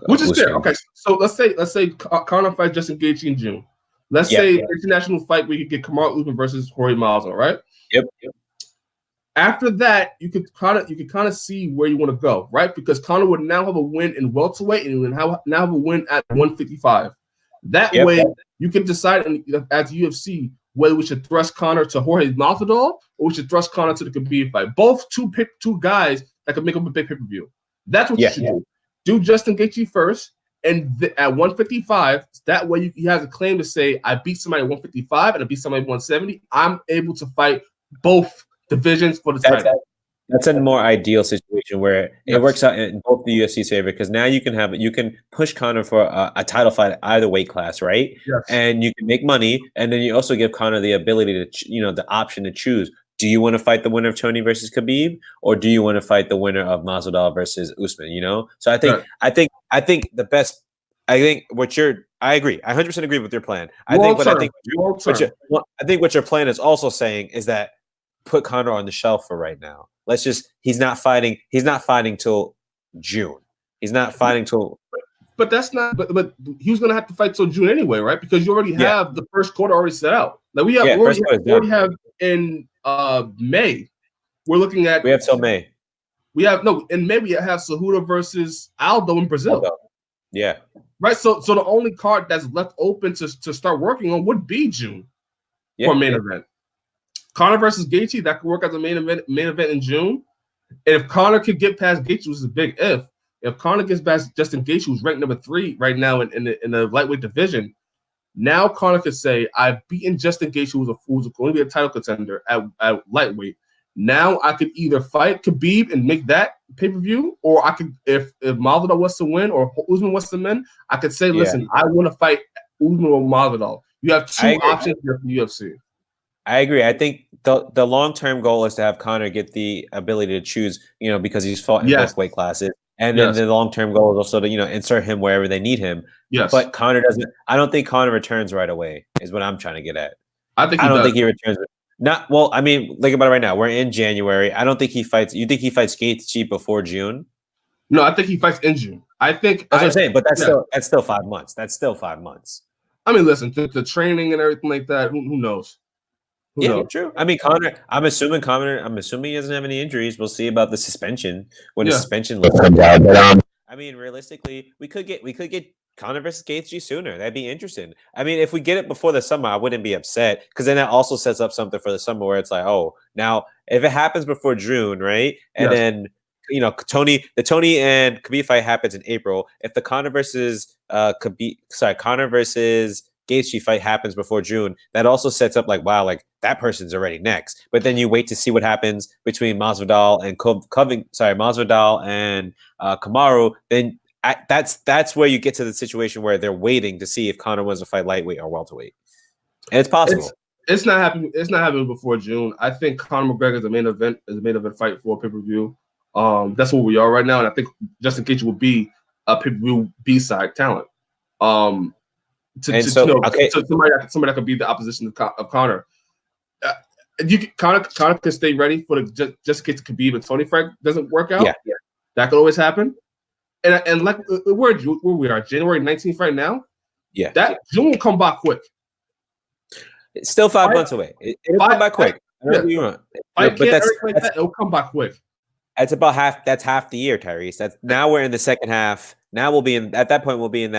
which is fair. Okay, so let's say Conor fights Justin Gaethje in June. Let's say international fight where you get Kamaru Usman versus Jorge Masvidal, right? Yep. After that, you could kind of see where you want to go, right? Because Conor would now have a win in welterweight and now have a win at 155. That way, you can decide as UFC whether we should thrust Conor to Jorge Masvidal or we should thrust Conor to the Khabib fight. Both two guys that could make up a big pay-per-view. That's what you should do. Do Justin Gaethje first, and at 155, that way he has a claim to say, I beat somebody at 155 and I beat somebody at 170. I'm able to fight both divisions for the title. That's a more ideal situation where it works out in both the UFC's favor because now you can push Conor for a title fight at either weight class, right? Yes. And you can make money, and then you also give Conor the ability to, the option to choose. Do you want to fight the winner of Tony versus Khabib, or do you want to fight the winner of Masvidal versus Usman? So I think the best. I agree. I 100% agree with your plan. I think what your plan is also saying is that put Conor on the shelf for right now. He's not fighting till June. He's not fighting till. But that's not. But he was gonna have to fight till June anyway, right? Because you already have the first quarter already set out. Like we already have in May. We're looking at. We have till May. In May we have Cejudo versus Aldo in Brazil. Yeah. Right. So the only card that's left open to start working on would be June for a main event. Conor versus Gaethje, that could work as a main event in June. And if Conor could get past Gaethje, which is a big if Conor gets past Justin Gaethje, who's ranked number 3 right now in the lightweight division, now Conor could say, I've beaten Justin Gaethje, who's going to be a title contender at lightweight. Now I could either fight Khabib and make that pay-per-view, or I could, if Masvidal wants to win or Usman wants to win, I could say, listen, I want to fight Usman or Masvidal. You have two options here for the UFC. I agree. I think the long-term goal is to have Conor get the ability to choose, because he's fought in both weight classes. And then the long-term goal is also to, insert him wherever they need him. Yes. But Conor doesn't. I don't think Conor returns right away is what I'm trying to get at. I don't think he returns. I mean, think about it right now. We're in January. I don't think he fights. You think he fights Gaethje before June? No, I think he fights in June. I think that's what I'm saying. But that's still 5 months. That's still 5 months. I mean, listen, the training and everything like that. Who knows? True. I mean, Conor. I'm assuming he doesn't have any injuries. We'll see about the suspension when the suspension list comes out. But I mean, realistically, we could get Conor versus Gaethje sooner. That'd be interesting. I mean, if we get it before the summer, I wouldn't be upset because then that also sets up something for the summer where it's like, oh, now if it happens before June, right, and then Tony and Khabib fight happens in April. If the Conor versus Gaethje fight happens before June, that also sets up like, wow, like that person's already next. But then you wait to see what happens between Masvidal and Masvidal and Kamaru. Then that's where you get to the situation where they're waiting to see if Conor wants to fight lightweight or welterweight, and it's possible. It's not happening. It's not happening before June. I think Conor McGregor is the main event fight for a pay-per-view. That's where we are right now, and I think Justin Gaethje will be a pay-per-view B-side talent. Somebody that could be the opposition of Conor. Conor could stay ready for the just in case Khabib and Tony fight doesn't work out. Yeah, that could always happen. And like where we are, January 19th right now. Yeah, that June will come back quick. It's still 5 months away. It'll come back quick. It'll come back quick. That's about half. That's half the year, Tyrese. Now we're in the second half. Now we'll be in. At that point, we'll be in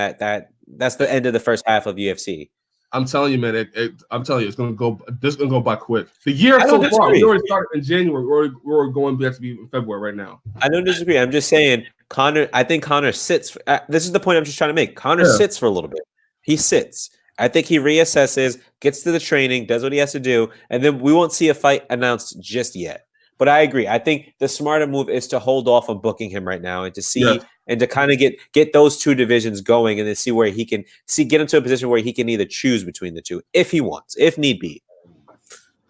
that's the end of the first half of UFC. I'm telling you, man. I'm telling you, it's gonna go. This is gonna go by quick. The year so far, we already started in January. We're going back to be in February right now. I don't disagree. I'm just saying, Conor. I think Conor sits. This is the point I'm just trying to make. Conor sits for a little bit. He sits. I think he reassesses, gets to the training, does what he has to do, and then we won't see a fight announced just yet. But I agree. I think the smarter move is to hold off on booking him right now and to see and to kind of get those two divisions going and then see where he can get into a position where he can either choose between the two if he wants, if need be.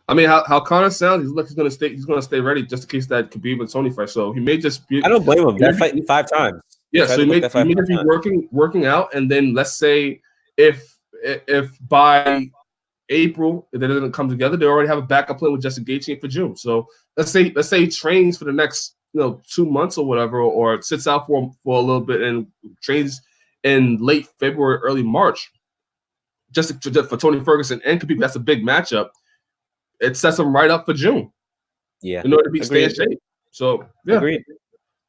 I mean, how Conor sounds, he's gonna stay ready just in case that Khabib and Tony fight. So he may just be. I don't blame him. That fight 5 times. Yeah, so he may just be working out, and then let's say if by April if it doesn't come together, they already have a backup plan with Justin Gaethje for June. So let's say he trains for the next 2 months or whatever, or sits out for a little bit and trains in late February, early March, just for Tony Ferguson and Khabib. That's a big matchup. It sets them right up for June. Yeah, in order to stay in shape. So yeah, agreed.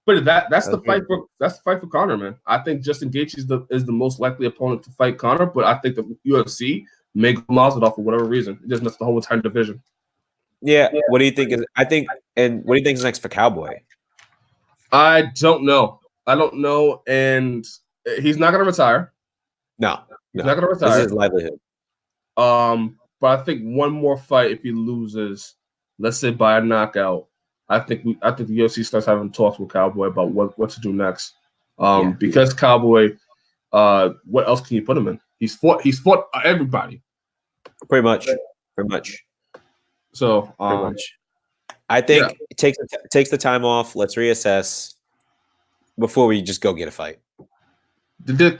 But that's the fight for Conor, man. I think Justin Gaethje is the most likely opponent to fight Conor, but I think the UFC may go miles off for whatever reason. It just messed the whole entire division. Yeah. What do you think is? What do you think is next for Cowboy? I don't know. And he's not gonna retire. No, he's not gonna retire. This is his livelihood. But I think one more fight, if he loses, let's say by a knockout, I think the UFC starts having talks with Cowboy about what to do next. Because Cowboy, what else can you put him in? He's fought everybody. Pretty much. So pretty much. I think it takes the time off. Let's reassess before we just go get a fight. Did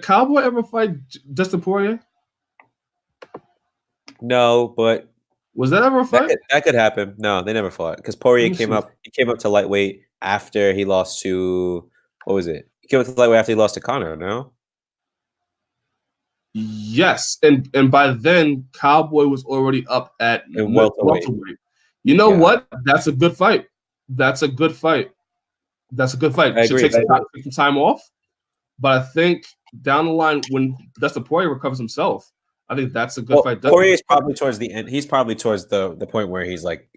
Cowboy ever fight Dustin Poirier? No, but was that ever a fight? That could happen. No, they never fought because Poirier came up. He came up to lightweight after he lost to what was it? He came up to lightweight after he lost to Conor. No. Yes, and by then Cowboy was already up at welterweight. You know what? That's a good fight. Should take some time off, but I think down the line when Dustin Poirier recovers himself, I think that's a good fight. Poirier is probably towards the end. He's probably towards the point where he's like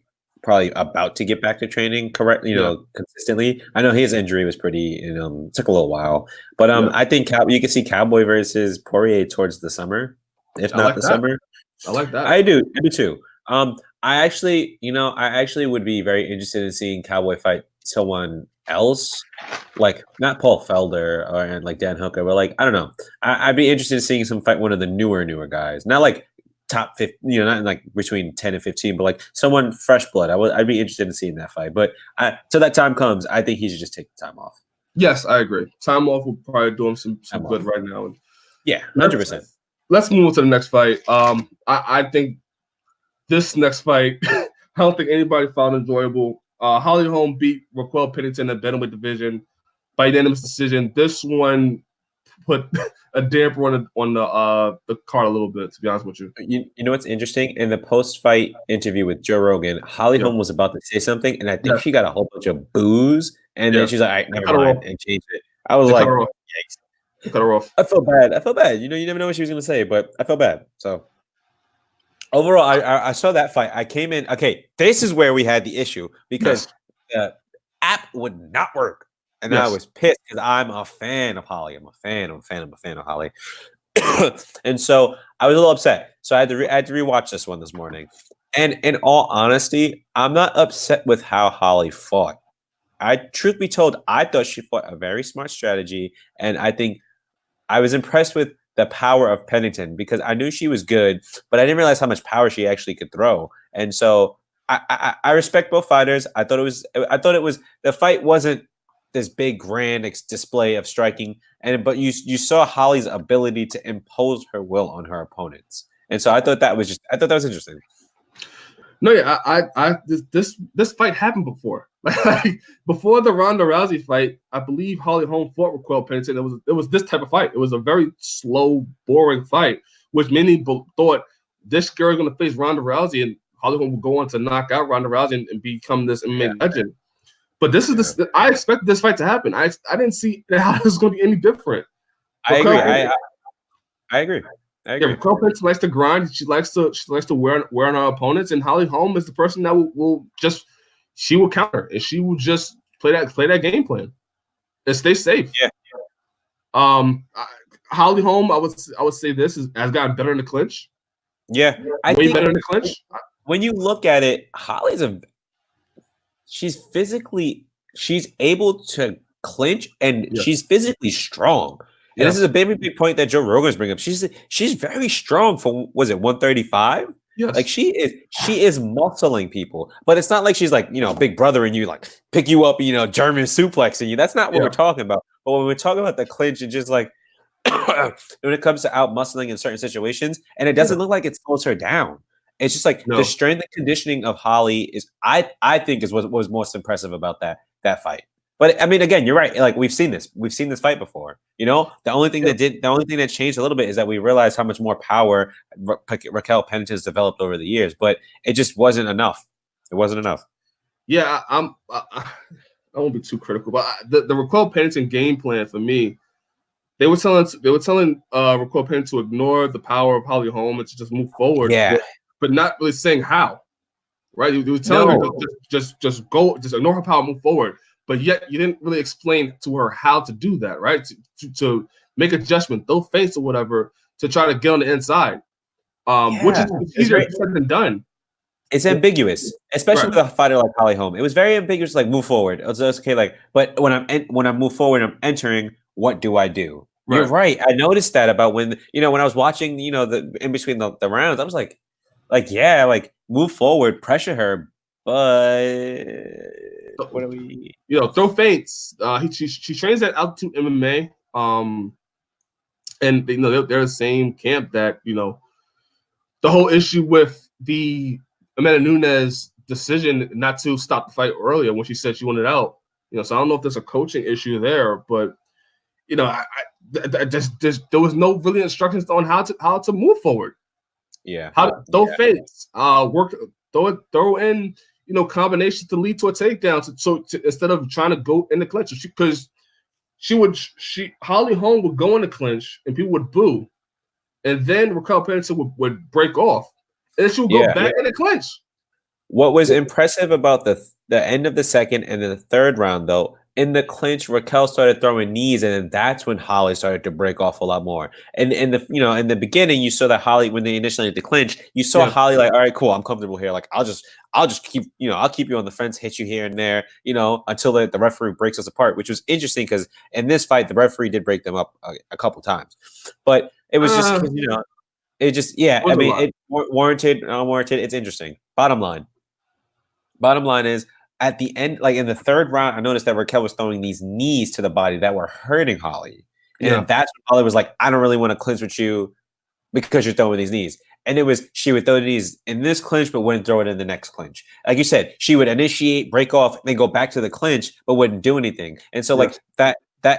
probably about to get back to training correctly, consistently. I know his injury was pretty, it took a little while, but I think you can see Cowboy versus Poirier towards the summer, if not the summer. I like that. I do too. I actually would be very interested in seeing Cowboy fight someone else, like not Paul Felder or like Dan Hooker, but like I don't know. I'd be interested in seeing some fight one of the newer guys, not like top 50, not like between 10 and 15, but like someone fresh blood. I'd be interested in seeing that fight. But till that time comes, I think he should just take the time off. Yes, I agree. Time off will probably do him some good right now. Yeah, 100%. Let's move on to the next fight. I think this next fight, I don't think anybody found enjoyable. Holly Holm beat Raquel Pennington in the bantamweight division by unanimous decision. This one put a damper on the card a little bit, to be honest with you. You know what's interesting? In the post-fight interview with Joe Rogan, Holly Holm was about to say something, and I think she got a whole bunch of boos, and then she's like, all right, never mind, and changed it. I was like, yikes. Cut her off. I felt bad. You never know what she was going to say, but I felt bad. So overall, I saw that fight. I came in. Okay, this is where we had the issue because the app would not work. And I was pissed because I'm a fan of Holly. I'm a fan of Holly. And so I was a little upset. So I had to rewatch this one this morning. And in all honesty, I'm not upset with how Holly fought. Truth be told, I thought she fought a very smart strategy. And I think I was impressed with the power of Pennington because I knew she was good, but I didn't realize how much power she actually could throw. And so I respect both fighters. I thought it was the fight wasn't this big grand display of striking, but you saw Holly's ability to impose her will on her opponents, and so I thought that was interesting. No, yeah, this fight happened before. Like before the Ronda Rousey fight, I believe Holly Holm fought Raquel Pennington. It was this type of fight. It was a very slow, boring fight, which many thought this girl is going to face Ronda Rousey, and Holly Holm will go on to knock out Ronda Rousey and become this MMA legend. But this is I expected this fight to happen. I didn't see how this was going to be any different. I agree. Yeah, Raquel Pennington likes to grind. She likes to wear on her opponents, and Holly Holm is the person that will counter, and she will just play that game plan and stay safe. Yeah. Holly Holm, I would say this has gotten better in the clinch. Yeah, way better in the clinch. When you look at it, Holly's she's able to clinch, and Yeah. she's physically strong. And this is Yes. a big point that Joe Rogan's bringing up. She's very strong for, was it 135? Like Yes. she is muscling people, but it's not like she's like, big brother and you like pick you up, German suplexing you. That's not what Yeah. we're talking about. But when we're talking about the clinch, and just like when it comes to out muscling in certain situations, and it doesn't look like it slows her down. It's just like the No. strength and conditioning of Holly is, I think, is what was most impressive about that fight. But I mean, again, you're right. Like we've seen this fight before. The only thing that changed a little bit is that we realized how much more power Raquel Pennington's developed over the years. But it just wasn't enough. It wasn't enough. Yeah, I won't be too critical, but the Raquel Pennington game plan for me, they were telling Raquel Pennington to ignore the power of Holly Holm and to just move forward, Yeah. but not really saying how. Right? You were telling her just go, just ignore her power, move forward. But yet you didn't really explain to her how to do that, right? To make adjustment, throw face or whatever, to try to get on the inside. Which is easier said than done. It's ambiguous, especially with a fighter like Holly Holm. It was very ambiguous, like move forward. It's okay, like, but when I move forward, I'm entering. What do I do? Right. You're right. I noticed that about when I was watching, the in between the rounds, I was like, yeah, like move forward, pressure her, but what do we? Throw feints. She trains at Altitude MMA. And they're the same camp that the whole issue with the Amanda Nunes decision not to stop the fight earlier when she said she wanted out. So I don't know if there's a coaching issue there, but there was no really instructions on how to move forward. Yeah. How to throw feints, throw in combinations to lead to a takedown. So instead of trying to go in the clinch, because Holly Holm would go in the clinch and people would boo, and then Raquel Pennington would break off, and then she would go back in the clinch. What was impressive about the end of the second and then the third round, though, in the clinch, Raquel started throwing knees, and then that's when Holly started to break off a lot more. And in the beginning, you saw that Holly, when they initially had the clinch, you saw Holly like, all right, cool, I'm comfortable here. Like I'll just keep I'll keep you on the fence, hit you here and there, until the referee breaks us apart, which was interesting because in this fight, the referee did break them up a couple times, but it was just it just I mean it warranted, unwarranted. It's interesting. Bottom line is, at the end, like in the third round, I noticed that Raquel was throwing these knees to the body that were hurting Holly. And that's when Holly was like, I don't really want to clinch with you because you're throwing these knees. And it was, she would throw the knees in this clinch, but wouldn't throw it in the next clinch. Like you said, she would initiate, break off, then go back to the clinch, but wouldn't do anything. And so like that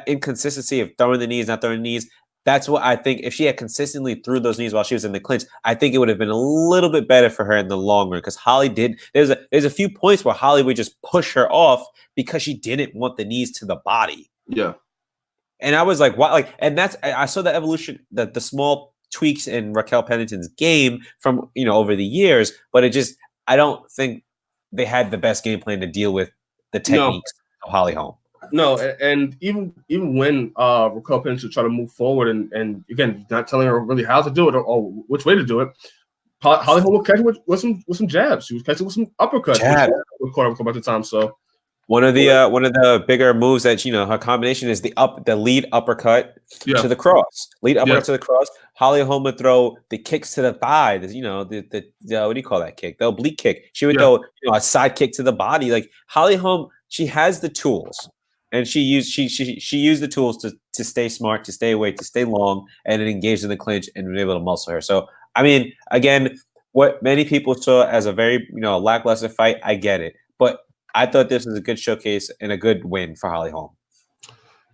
inconsistency of throwing the knees, not throwing the knees, that's what I think. If she had consistently threw those knees while she was in the clinch, I think it would have been a little bit better for her in the long run. Because Holly did. There's a few points where Holly would just push her off because she didn't want the knees to the body. Yeah. And I was like, why? Like, and that's, I saw the evolution, the small tweaks in Raquel Pennington's game from over the years, but I don't think they had the best game plan to deal with the techniques of Holly Holm. No, and even when Raquel Pennington tried to move forward and again, not telling her really how to do it or which way to do it, Holly Holm would catch with some jabs. She was catching with some uppercuts. With caught up about the time. So one of the bigger moves that her combination is the lead uppercut to the cross. Lead uppercut to the cross. Holly Holm would throw the kicks to the thigh. The what do you call that kick? The oblique kick. She would throw a side kick to the body. Like Holly Holm, she has the tools. And she used the tools to stay smart, to stay away, to stay long, and then engage in the clinch and be able to muscle her. So, I mean, again, what many people saw as a very lackluster fight, I get it, but I thought this was a good showcase and a good win for Holly Holm.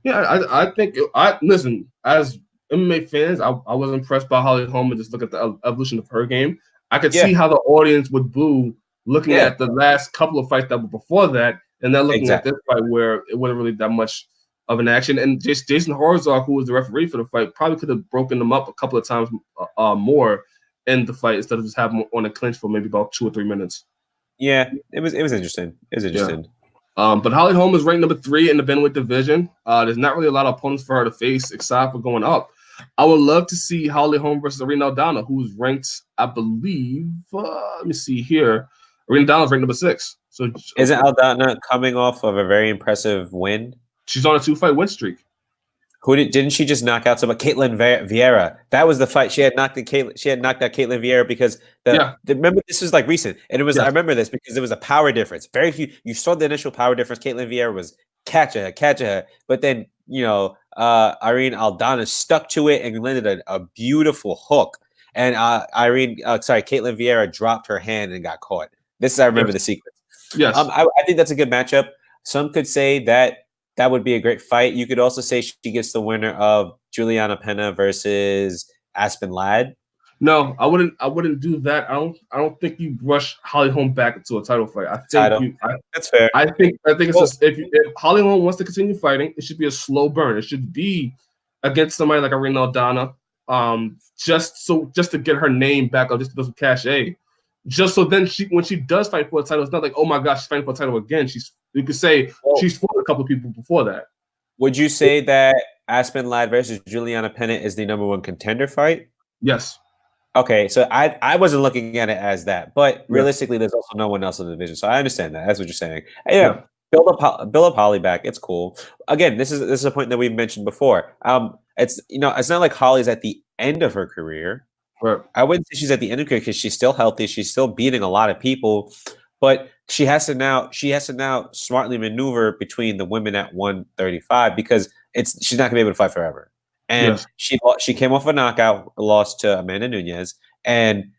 Yeah, I think listen, as MMA fans, I was impressed by Holly Holm and just look at the evolution of her game. I could see how the audience would boo looking at the last couple of fights that were before that. And then looking at this fight where it wasn't really that much of an action. And just Jason Horzog, who was the referee for the fight, probably could have broken them up a couple of times more in the fight instead of just having them on a clinch for maybe about 2 or 3 minutes. Yeah, it was interesting. It was interesting. Yeah. But Holly Holm is ranked number 3 in the bantamweight division. There's not really a lot of opponents for her to face except for going up. I would love to see Holly Holm versus Irene Aldana, who's ranked, I believe, let me see here. Irene Aldana's ranked number 6. So Isn't Aldana coming off of a very impressive win? she's on a 2-fight win streak. Didn't she just knock out somebody? Caitlin Vieira. That was the fight. She had knocked out Caitlin Vieira because remember, this was like recent, and it was I remember this because it was a power difference. Very few. You saw the initial power difference. Caitlin Vieira was catching her, but then Irene Aldana stuck to it and landed a beautiful hook. And Caitlin Vieira dropped her hand and got caught. I remember the sequence. Yes. I think that's a good matchup. Some could say that would be a great fight. You could also say she gets the winner of Juliana Pena versus Aspen Ladd. No, I wouldn't do that. I don't think you rush Holly Holm back into a title fight. That's fair. I think it's if Holly Holm wants to continue fighting, it should be a slow burn. It should be against somebody like Irene Aldana, just to get her name back up, just to build some cachet. Just so then when she does fight for a title, it's not like, oh my gosh, she's fighting for a title again. You could say she's fought a couple of people before that. Would you say that Aspen Ladd versus Juliana Pena is the number 1 contender fight? Yes. Okay, so I wasn't looking at it as that, but realistically, there's also no one else in the division, so I understand that. That's what you're saying. Yeah. Build up Holly back. It's cool. Again, this is a point that we've mentioned before. It's not like Holly's at the end of her career. Right. I wouldn't say she's at the end of her career because she's still healthy. She's still beating a lot of people, but she has to now smartly maneuver between the women at 135 because she's not gonna be able to fight forever. And she came off a knockout loss to Amanda Nunes, and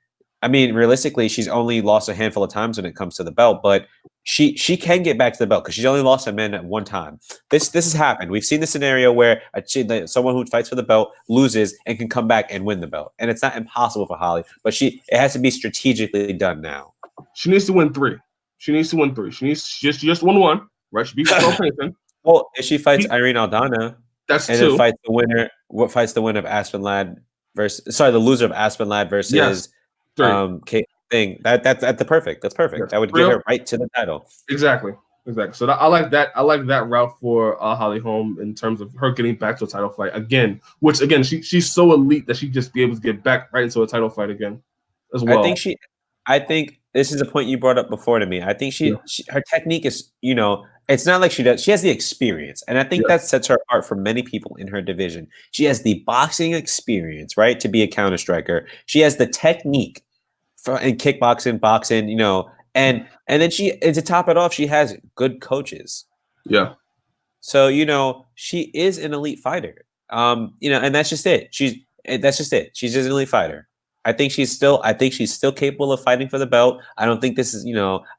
I mean realistically, she's only lost a handful of times when it comes to the belt, but she can get back to the belt because she's only lost to Amanda one time. This has happened. We've seen the scenario where someone who fights for the belt loses and can come back and win the belt, and it's not impossible for Holly, but it has to be strategically done now. She needs to win 3. She just won 1, right? She beat Payton. Well, if she fights Irene Aldana, that's 2. Then fights the winner. What fights the winner of Aspen Ladd the loser of Aspen Ladd versus Kate Thing. That's perfect. That's perfect. Yes. That would get her right to the title. Exactly. So I like that. I like that route for Holly Holm in terms of her getting back to a title fight again. Which again, she's so elite that she just be able to get back right into a title fight again, as well. I think this is a point you brought up before to me. I think her technique is, it's not like she has the experience. And I think that sets her apart from many people in her division. She has the boxing experience, right, to be a counter striker. She has the technique in kickboxing, boxing, and then to top it off, she has good coaches. Yeah. So, she is an elite fighter. And that's just it. That's just it. She's just an elite fighter. I think she's still capable of fighting for the belt. I don't think this is,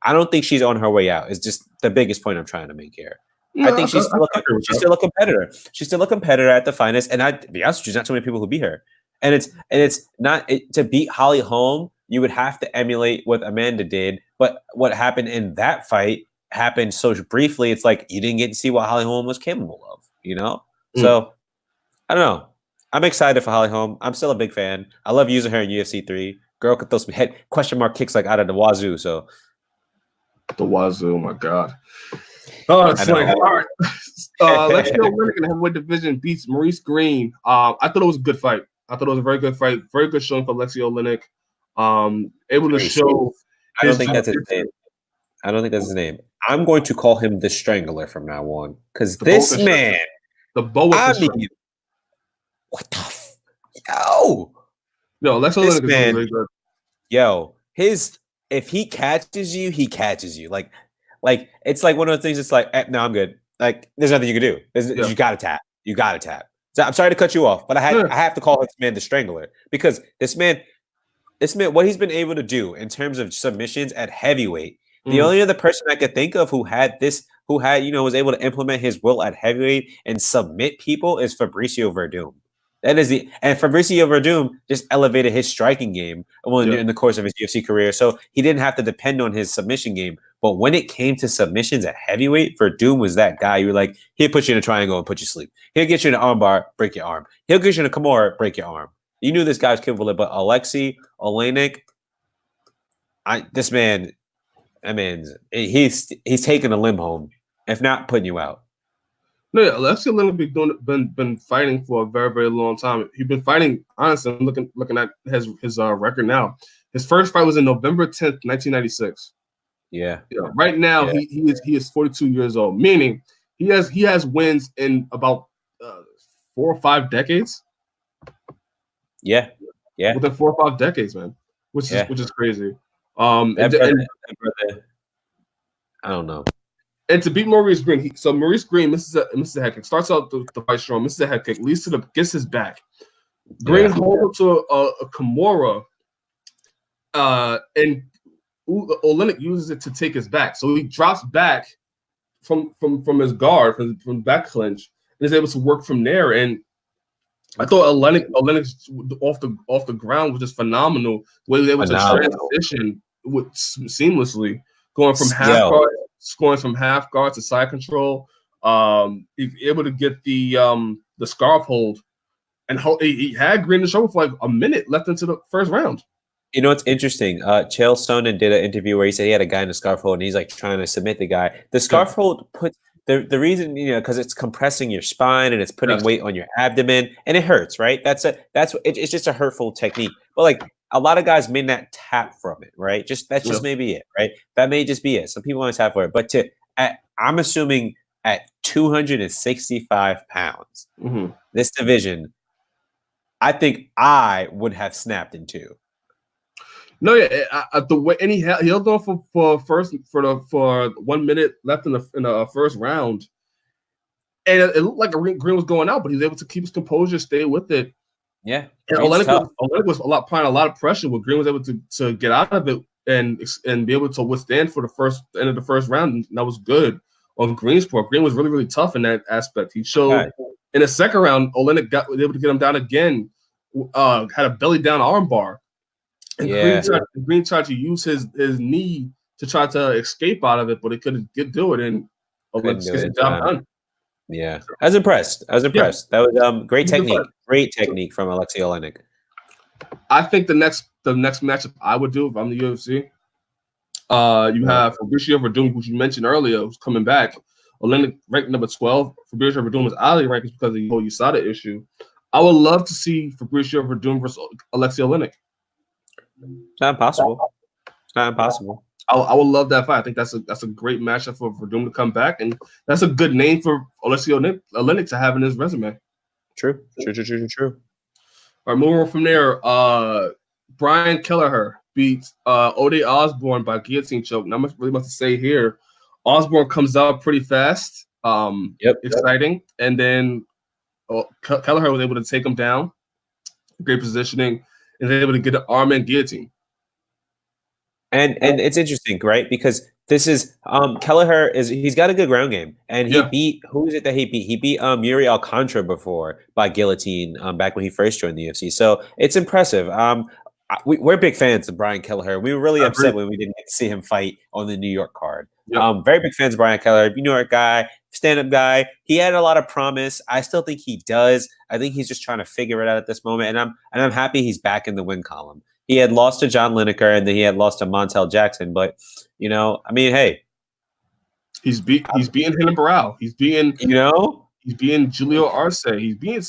I don't think she's on her way out. It's just the biggest point I'm trying to make here. I think she's still a competitor. She's still a competitor at the finest. And to be honest, there's not too many people who beat her. And it's not to beat Holly Holm, you would have to emulate what Amanda did. But what happened in that fight happened so briefly. It's like you didn't get to see what Holly Holm was capable of, So I don't know. I'm excited for Holly Holm. I'm still a big fan. I love using her in UFC 3. Girl could throw some head question mark kicks like out of the wazoo. So the wazoo, oh my God. Oh, it's like, all right. Let's go. Renegade in the heavyweight division beats Maurice Green. I thought it was a good fight. I thought it was a very good fight. Very good showing for Alexei Oleinik. Able to show. I don't think that's his name. I don't think that's his name. I'm going to call him the Strangler from now on because this man, the boa. What the yo, Alexei Oleinik is really good. Yo, if he catches you, he catches you. Like it's like one of those things. It's like, no, I'm good. Like there's nothing you can do. You gotta tap. You gotta tap. So I'm sorry to cut you off, but I have to call this man the Strangler because this man, what he's been able to do in terms of submissions at heavyweight. The only other person I could think of who was able to implement his will at heavyweight and submit people is Fabricio Verdum. And Fabricio Verdum just elevated his striking game in the course of his UFC career. So he didn't have to depend on his submission game. But when it came to submissions at heavyweight, Verdum was that guy. You were like, he'll put you in a triangle and put you to sleep. He'll get you in an arm bar, break your arm. He'll get you in a Kimura, break your arm. You knew this guy was capable of it. But Alexei Oleinik, he's taking a limb home, if not putting you out. No, yeah, Alexei Oleinik been fighting for a very, very long time. He's been fighting. Honestly, I'm looking at his record now. His first fight was in November 10th, 1996. Yeah. Right now he is 42 years old, meaning he has wins in about 4 or 5 decades. Yeah. Yeah. Within 4 or 5 decades, man, which is crazy. That brother, I don't know. And to beat Maurice Green, Maurice Green misses a head kick, starts out the fight strong, misses a head kick, leads to gets his back. Green holds up to a Kimura, and Oleinik uses it to take his back. So he drops back from his guard, from back clinch, and is able to work from there. And I thought Oleinik off the ground was just phenomenal. The way he was able to transition seamlessly, going from half guard to side control. He's able to get the scarf hold, and he had Green in the shoulder for like a minute left into the first round. You know what's interesting? Chael Sonnen did an interview where he said he had a guy in a scarf hold and he's like trying to submit the guy. The scarf hold puts the reason, because it's compressing your spine and it's putting weight on your abdomen and it hurts, right? It's just a hurtful technique. But like a lot of guys may not tap from it, right? Just may be it, right? That may just be it. Some people want to tap for it, but I'm assuming at 265 pounds, this division, I think I would have snapped in two. No, the way and he held on for 1 minute left in the first round, and it looked like Green was going out, but he was able to keep his composure, stay with it. Yeah, and Oleinik was applying a lot of pressure, but Green was able to get out of it and be able to withstand for the end of the first round, and that was good on Green's part. Green was really, really tough in that aspect. He showed in the second round, Oleinik was able to get him down again, had a belly down armbar. And Green tried to use his knee to try to escape out of it, but he couldn't do it. And gets the job done. Yeah, I was impressed. Yeah. That was great technique. Great technique from Alexei Oleinik. I think the next matchup I would do if I'm the UFC, you have Fabricio Verdum, which you mentioned earlier, who's coming back. Oleinik ranked number 12. Fabricio Verdum was out of the rankings because of the whole USADA issue. I would love to see Fabricio Verdum versus Alexei Oleinik. It's not impossible. It's not impossible. I would love that fight. I think that's a great matchup for Verdum to come back, and that's a good name for Alexei Oleinik to have in his resume. True. All right, moving on from there. Brian Kelleher beats Ode Osborne by guillotine choke. Not much really much to say here. Osborne comes out pretty fast. Exciting, and then Kelleher was able to take him down. Great positioning. And they're able to get an arm and guillotine. And it's interesting, right? Because this is Kelleher he's got a good ground game, and he beat who is it that he beat? He beat Yuri Alcantara before by guillotine back when he first joined the UFC. So it's impressive. We're big fans of Brian Kelleher. We were really upset when we didn't get to see him fight on the New York card. Very big fans of Brian Kelleher, New York guy, stand-up guy. He had a lot of promise. I still think he does. I think he's just trying to figure it out at this moment, and I'm happy he's back in the win column. He had lost to John Lineker, and then he had lost to Montel Jackson. But I mean, hey, he's beating Renan Barão. He's beating he's beating Julio Arce. He's beating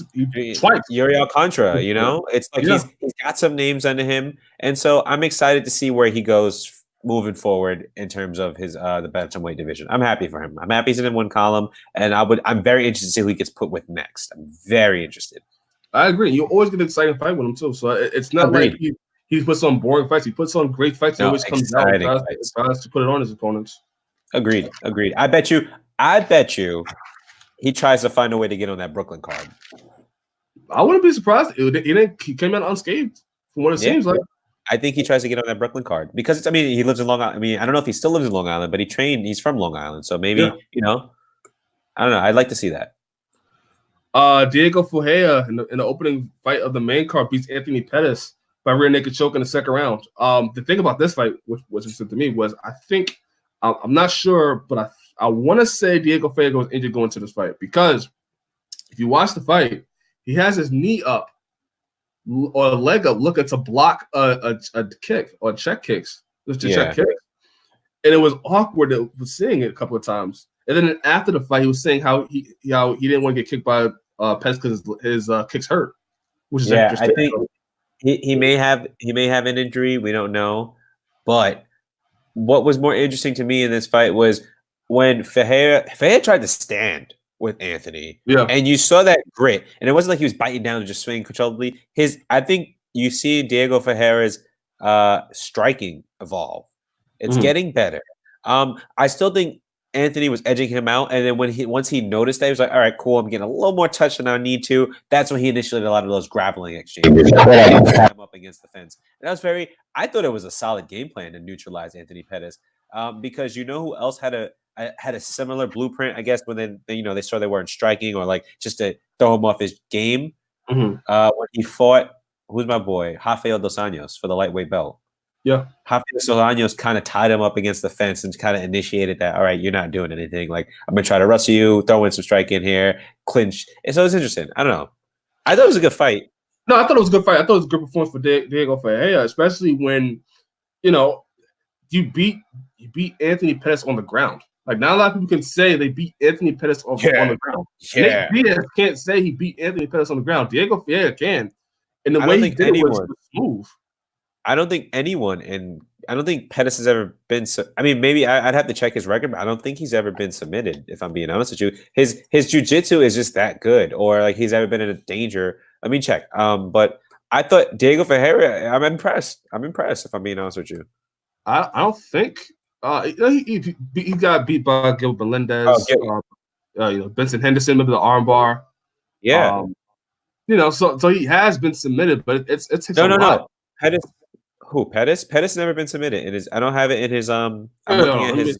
twice. Yuri Alcantara. It's like he's got some names under him, and so I'm excited to see where he goes moving forward in terms of his the bantamweight division. I'm happy for him. I'm happy he's in one column, and I'm very interested to see who he gets put with next. I'm very interested. I agree. You always get an exciting fight with him too. So it's not like he puts on boring fights. He puts on great fights. He always comes out and tries to put it on his opponents. Agreed. I bet you he tries to find a way to get on that Brooklyn card. I wouldn't be surprised. He came out unscathed from what it seems like. I think he tries to get on that Brooklyn card because he lives in Long Island. I mean, I don't know if he still lives in Long Island, but he's from Long Island. So maybe, I don't know. I'd like to see that. Diego Ferreira in the opening fight of the main card beats Anthony Pettis by rear naked choke in the second round. The thing about this fight, which was interesting to me, was I think I'm not sure, but I want to say Diego Ferreira was injured going to this fight because if you watch the fight, he has his knee up or a leg up looking to block a kick or check kicks. Check kicks. And it was awkward seeing it a couple of times. And then after the fight, he was saying how he didn't want to get kicked by Pettis because his kicks hurt. Which is interesting. I think he may have an injury. We don't know. But what was more interesting to me in this fight was when Ferreira tried to stand with Anthony, Yeah. and you saw that grit, and it wasn't like he was biting down and just swinging controllably. I think you see Diego Ferreira's striking evolve. It's Mhm. getting better. I still think Anthony was edging him out, and then once he noticed that, he was like, "All right, cool. I'm getting a little more touch than I need to." That's when he initiated a lot of those grappling exchanges, him up against the fence. And that was I thought it was a solid game plan to neutralize Anthony Pettis, because you know who else had a similar blueprint, I guess, when they saw they weren't striking or like just to throw him off his game. Mhm. When he fought, who's my boy, Rafael dos Anjos for the lightweight belt. Yeah. Rafael dos Anjos kind of tied him up against the fence and kind of initiated that. All right, you're not doing anything. Like I'm gonna try to wrestle you, throw in some strike in here, clinch. And so it's interesting. I don't know. I thought it was a good fight. No, I thought it was a good fight. I thought it was a good performance for Diego Ferreira, especially when you know you beat Anthony Pettis on the ground. Like not a lot of people can say they beat Anthony Pettis on the ground. Yeah. Nate Diaz can't say he beat Anthony Pettis on the ground. Diego Ferreira can, and the I don't way he think did it was anyone. smooth. I don't think anyone, and I don't think Pettis has ever been. I mean, maybe I'd have to check his record, but I don't think he's ever been submitted. If I'm being honest with you, his jujitsu is just that good, or like he's ever been in a danger. Let me check. But I thought Diego Ferreira. I'm impressed. I'm impressed. If I'm being honest with you. I don't think he got beat by Gil Oh, Melendez, Benson Henderson, maybe the armbar. yeah. So he has been submitted, but it takes a lot. No. Pettis. Who Pettis? Pettis never been submitted. It is. I don't have it in his. I'm looking at his.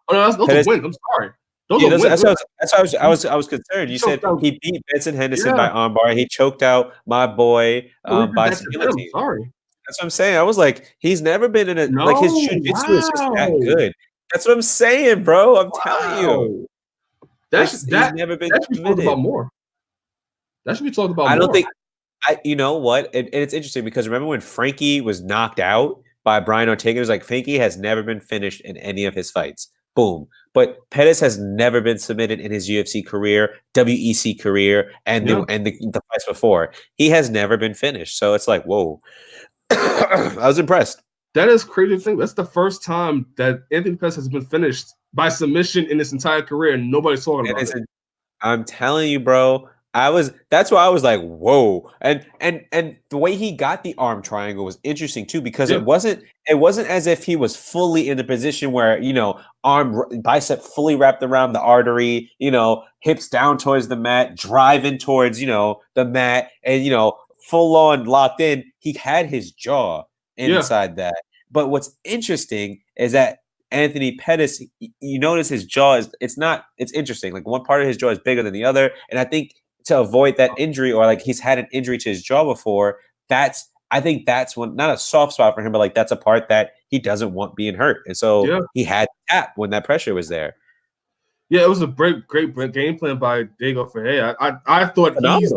Oh no, those Pettis, are wins. I'm sorry. Those Yeah, are wins. that's why I was concerned. You said he beat Benson Henderson by armbar. He choked out my boy We did by that some to him. guillotine. Sorry. That's what I'm saying. I was like, he's never been in a like his No, jujitsu is just that wow. good. That's what I'm saying, bro. I'm telling you. He's Never been that should be talked submitted. about more. That should be talked about more. I don't think you know what? And it's interesting because remember when Frankie was knocked out by Brian Ortega? It was like Frankie has never been finished in any of his fights. Boom. But Pettis has never bin submitted in his UFC career, WEC career, and the fights before. He has never been finished. So it's like, whoa. I was impressed. That is crazy to think. That's the first time that Anthony Pettis has been finished by submission in his entire career, and nobody's talking about it. I'm telling you, bro. That's why I was like, whoa. And the way he got the arm triangle was interesting too, because it wasn't as if he was fully in the position where, arm bicep fully wrapped around the artery, hips down towards the mat, driving towards, the mat, and full on locked in. He had his jaw inside that. But what's interesting is that Anthony Pettis, you notice his jaw it's interesting. Like one part of his jaw is bigger than the other. And I think to avoid that injury, or like he's had an injury to his jaw before, I think that's one, not a soft spot for him, but like that's a part that he doesn't want being hurt. And so he had to tap when that pressure was there. Yeah, it was a great game plan by Diego Ferreira. I thought he's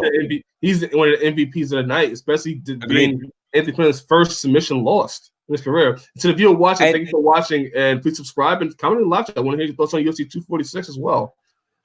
one of the MVPs of the night, especially being Anthony Pettis' first submission lost in his career. So if you're watching, thank you for watching, and please subscribe and comment in the live chat. I want to hear your thoughts on UFC 246 as well.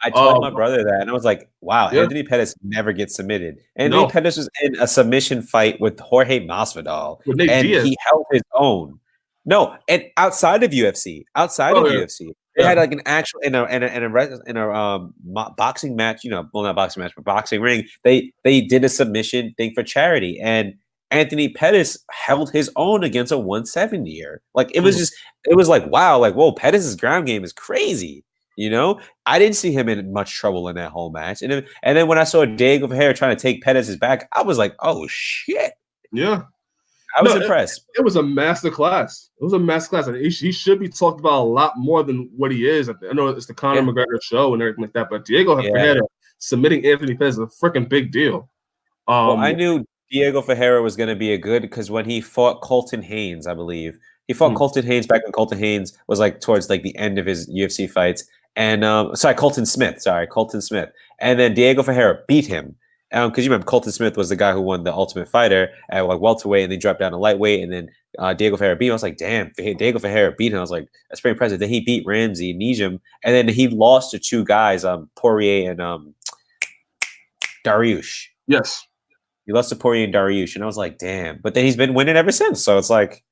I told my brother that, and I was like, wow, Anthony Pettis never gets submitted. Anthony Pettis was in a submission fight with Jorge Masvidal, and he held his own. No, and outside of UFC, they had like an actual in a boxing match, well, not boxing match, but boxing ring. They did a submission thing for charity, and Anthony Pettis held his own against a 170-er. Like it was like, wow, like whoa, Pettis' ground game is crazy. I didn't see him in much trouble in that whole match. And then when I saw Diego Ferreira trying to take Pettis' back, I was like, oh shit. Yeah. I was impressed. It was a master class. It was a master class. He should be talked about a lot more than what he is. I know it's the Conor McGregor show and everything like that, but Diego Ferreira submitting Anthony Pettis is a freaking big deal. Well, I knew Diego Ferreira was going to be a good, because when he fought Colton Haynes, I believe, he fought Colton Haynes back when Colton Haynes was like towards like the end of his UFC fights. And Colton Smith. And then Diego Ferreira beat him. Because you remember Colton Smith was the guy who won the Ultimate Fighter at like welterweight, and they dropped down to lightweight, and then Diego Ferreira beat him. I was like, damn, Diego Ferreira beat him. I was like, that's pretty impressive. Then he beat Ramsey, Nijam, and then he lost to two guys, Poirier and Dariush. Yes. He lost to Poirier and Dariush, and I was like, damn. But then he's been winning ever since. So it's like,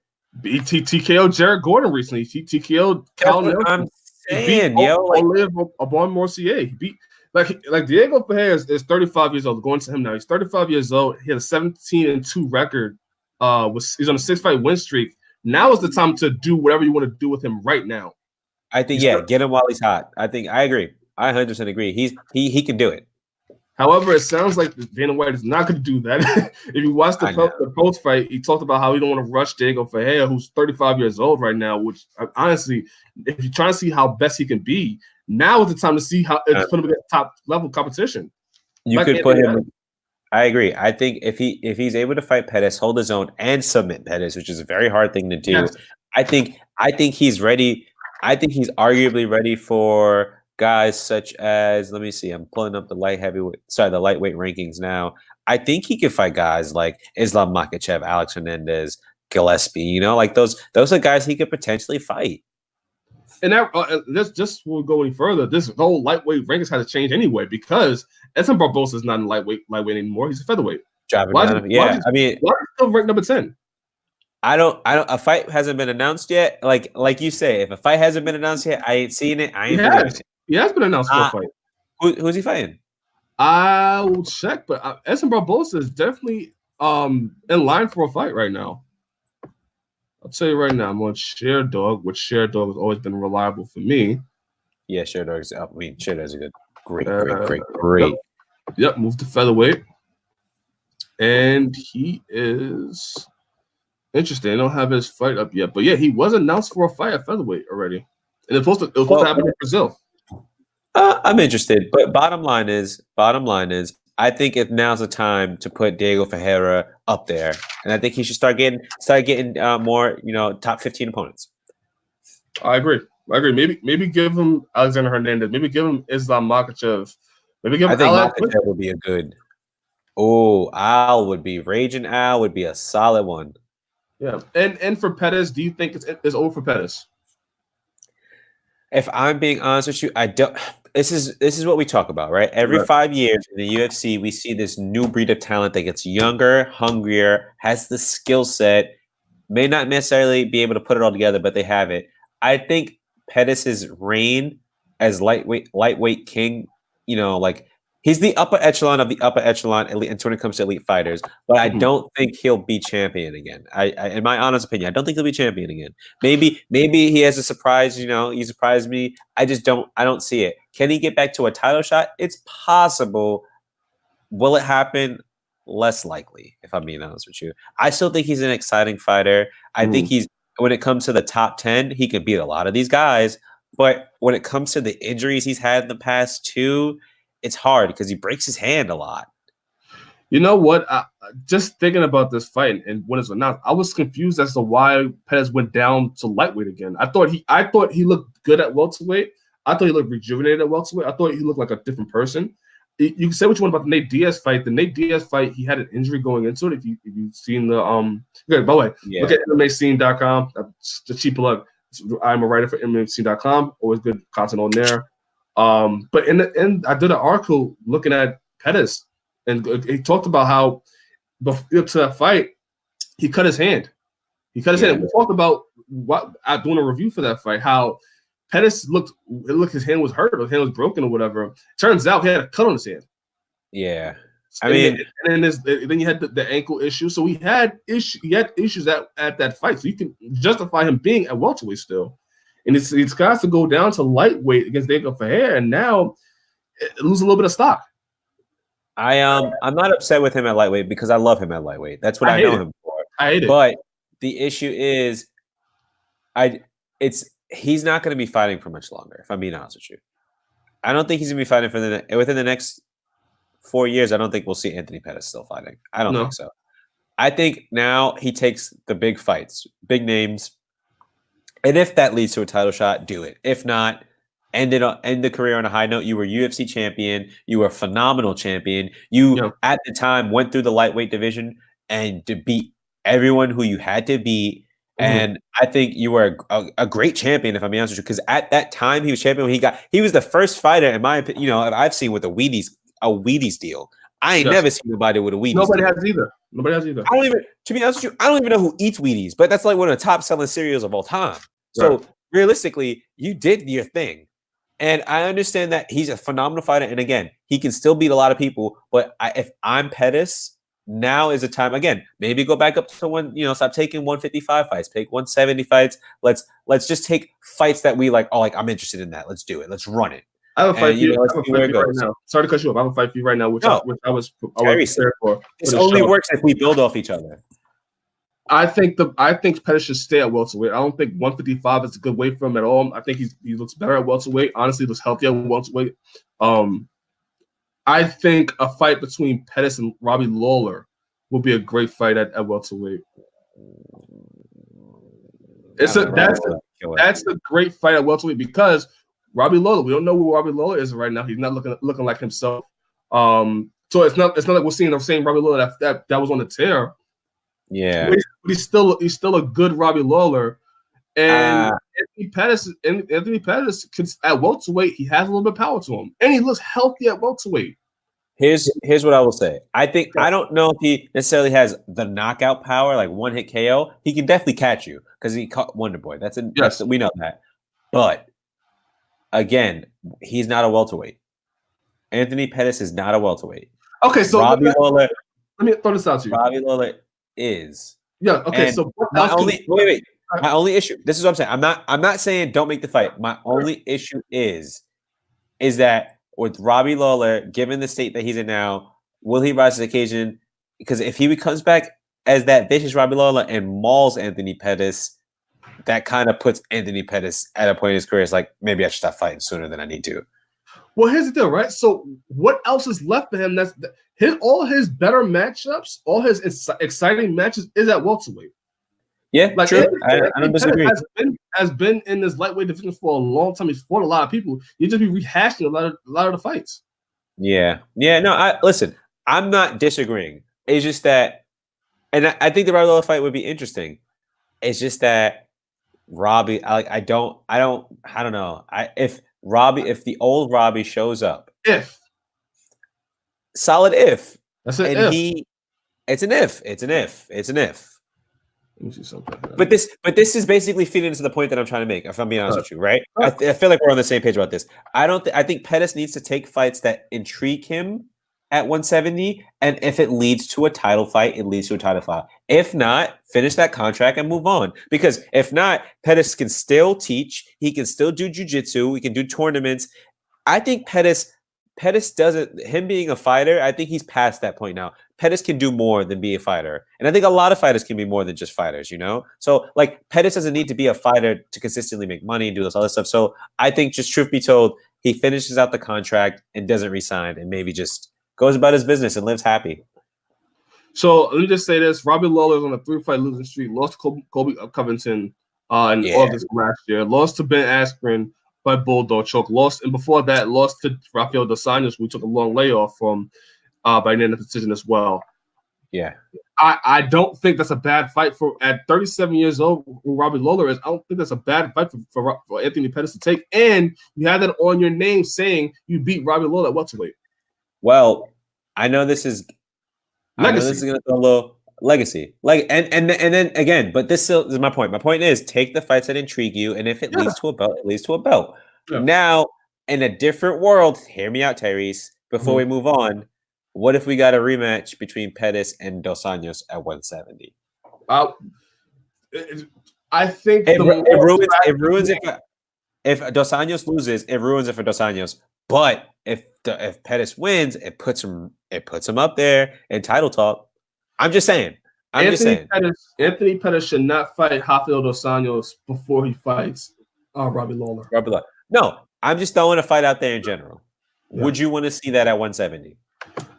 TKO Jared Gordon recently. TKO Cal That's what I'm Nelson. He beat saying, yo. Like, Olive Abon Morcier. He beat like Diego Ferreira is 35 years old. Going to him now. He's 35 years old. He had a 17-2 record. He's on a 6-fight win streak. Now is the time to do whatever you want to do with him right now. I think, get him while he's hot. I agree. I 100% agree. He can do it. However, it sounds like Dana White is not going to do that. If you watch the post fight, he talked about how he don't want to rush Diego Ferreira, who's 35 years old right now. Which honestly, if you're trying to see how best he can be, now is the time to see how it's going to be a top level competition. You could put him. I agree. I think if he's able to fight Pettis, hold his own, and submit Pettis, which is a very hard thing to do, yes. I think he's ready. I think he's arguably ready for guys such as, let me see, I'm pulling up the lightweight rankings now. I think he could fight guys like Islam Makhachev, Alex Hernandez, Gillespie. You know, like those are guys he could potentially fight. And that just will go any further. This whole lightweight rankings had to change anyway because Edson Barbosa is not in lightweight anymore. He's a featherweight. Why is he still ranked number 10? I don't. A fight hasn't been announced yet. Like you say, if a fight hasn't been announced yet, I ain't seen it. I ain't doing it. He has been announced for a fight. Who's he fighting? I will check, but Edson Barbosa is definitely in line for a fight right now. I'll tell you right now, I'm on ShareDog, which ShareDog has always been reliable for me. Yeah, ShareDog's. ShareDog's a good, great. Yep, moved to featherweight, and he is interesting. I don't have his fight up yet, but yeah, he was announced for a fight at featherweight already, and it was supposed to happen in Brazil. I'm interested, but bottom line is, I think if now's the time to put Diego Ferreira up there, and I think he should start getting more, top 15 opponents. I agree. Maybe give him Alexander Hernandez. Maybe give him Islam Makhachev. Maybe give him. I think Makhachev would be a good. Oh, Raging Al would be a solid one. Yeah, and for Pettis, do you think it's over for Pettis? If I'm being honest with you, I don't. This is what we talk about, right? Every 5 years in the UFC, we see this new breed of talent that gets younger, hungrier, has the skill set, may not necessarily be able to put it all together, but they have it. I think Pettis' reign as lightweight king, he's the upper echelon of the upper echelon elite, when it comes to elite fighters. But I don't think he'll be champion again. In my honest opinion, I don't think he'll be champion again. Maybe he has a surprise. He surprised me. I don't see it. Can he get back to a title shot? It's possible. Will it happen? Less likely, if I'm being honest with you. I still think he's an exciting fighter. I think when it comes to the top 10, he can beat a lot of these guys. But when it comes to the injuries he's had in the past 2, it's hard because he breaks his hand a lot. You know what? Just thinking about this fight and when it's announced, I was confused as to why Pettis went down to lightweight again. I thought he looked good at welterweight. I thought he looked rejuvenated at welterweight. I thought he looked like a different person. You can say what you want about the Nate Diaz fight. The Nate Diaz fight, he had an injury going into it. If you've seen the okay, by the way, look at MMAscene.com. That's the cheap plug. I'm a writer for MMAscene.com. Always good content on there. But in the end, I did an article looking at Pettis, and he talked about how before to that fight, he cut his hand. He cut his hand. We talked about doing a review for that fight, how Pettis looked his hand was hurt, or his hand was broken, or whatever. Turns out he had a cut on his hand. Yeah, then you had the ankle issue. So he had issues at that fight. So you can justify him being at welterweight still. And it's got to go down to lightweight against Diego Ferreira, and now lose a little bit of stock. I'm not upset with him at lightweight because I love him at lightweight. That's what I know him for. I hate it. But the issue is, he's not going to be fighting for much longer. If I'm being honest with you, I don't think he's going to be fighting within the next 4 years. I don't think we'll see Anthony Pettis still fighting. I don't think so. I think now he takes the big fights, big names. And if that leads to a title shot, do it. If not, end the career on a high note. You were UFC champion. You were a phenomenal champion. You, at the time, went through the lightweight division and to beat everyone who you had to beat. And I think you were a great champion, if I'm being honest with you, because at that time he was champion. He was the first fighter, in my opinion, I've seen with a Wheaties deal. I ain't never seen nobody with a Wheaties. Nobody deal. has either. Nobody has either. I don't even, to be honest with you, I don't even know who eats Wheaties, but that's like one of the top selling cereals of all time. So realistically, you did your thing. And I understand that he's a phenomenal fighter. And again, he can still beat a lot of people. But if I'm Pettis, now is the time. Again, maybe go back up to one. Stop taking 155 fights, take 170 fights. Let's just take fights that we like. Oh, like I'm interested in that. Let's do it. Let's run it. I have a fight for you. Let's see where it goes. Right now. Sorry to cut you off. I have a fight for you right now, which I was prepared for. This only works if we build off each other. I think Pettis should stay at welterweight. I don't think 155 is a good weight for him at all. I think he looks better at welterweight. Honestly, he looks healthier at welterweight. I think a fight between Pettis and Robbie Lawler will be a great fight at welterweight. That's a great fight at welterweight because Robbie Lawler. We don't know who Robbie Lawler is right now. He's not looking like himself. So it's not like we're seeing the same Robbie Lawler that was on the tear. Yeah, but he's still a good Robbie Lawler, and Anthony Pettis at welterweight he has a little bit of power to him, and he looks healthy at welterweight. Here's what I will say. I don't know if he necessarily has the knockout power, like one hit KO. He can definitely catch you because he caught Wonder Boy. We know that. But again, he's not a welterweight. Anthony Pettis is not a welterweight. Okay, so Robbie Lawler. Let me throw this out to you. Robbie Lawler is. Yeah. Okay. So my only issue. This is what I'm saying. I'm not saying don't make the fight. My only issue is that with Robbie Lawler, given the state that he's in now, will he rise to the occasion? Because if he comes back as that vicious Robbie Lawler and mauls Anthony Pettis, that kind of puts Anthony Pettis at a point in his career. It's like maybe I should stop fighting sooner than I need to. Well, here's the deal, right? So what else is left for him? All his better matchups, all his exciting matches is at welterweight. Yeah, like true. I don't disagree. Has been in this lightweight division for a long time. He's fought a lot of people. You just be rehashing a lot of the fights. Yeah. No, listen. I'm not disagreeing. It's just that, and I think the Robbie Lawler fight would be interesting. It's just that Robbie, I don't know. If the old Robbie shows up, solid if. That's an if. It's an if. It's an if. Let me see something. But this is basically feeding into the point that I'm trying to make. If I'm being honest with you, right? I feel like we're on the same page about this. I think Pettis needs to take fights that intrigue him at 170, and if it leads to a title fight, it leads to a title fight. If not, finish that contract and move on. Because if not, Pettis can still teach. He can still do jiu-jitsu. He can do tournaments. I think Pettis doesn't. Him being a fighter, I think he's past that point now. Pettis can do more than be a fighter. And I think a lot of fighters can be more than just fighters, So, like, Pettis doesn't need to be a fighter to consistently make money and do this other stuff. So, I think, just truth be told, he finishes out the contract and doesn't resign and maybe just goes about his business and lives happy. So, let me just say this. Robbie Lawler is on a 3-fight losing streak. Lost to Colby Covington in August last year. Lost to Ben Askren by Bulldog choke. And before that, lost to Rafael Dos Anjos. We took a long layoff from by the end of the decision as well. Yeah. I don't think that's a bad fight at 37 years old, who Robbie Lawler is. I don't think that's a bad fight for Anthony Pettis to take. And you have that on your name saying you beat Robbie Lawler at welterweight. Well, I know this is legacy. This is going to be a little legacy. And then again, but this still is my point. My point is take the fights that intrigue you, and if it leads to a belt, it leads to a belt. Yeah. Now, in a different world, hear me out, Tyrese, before we move on. What if we got a rematch between Pettis and Dos Anjos at 170? I think it ruins it. If Dos Anjos loses, it ruins it for Dos Anjos. But if Pettis wins, it puts him up there in title talk. I'm just saying. Anthony Pettis should not fight Rafael Dos Anjos before he fights Robbie Lawler. No, I'm just throwing a fight out there in general. Yeah. Would you want to see that at 170?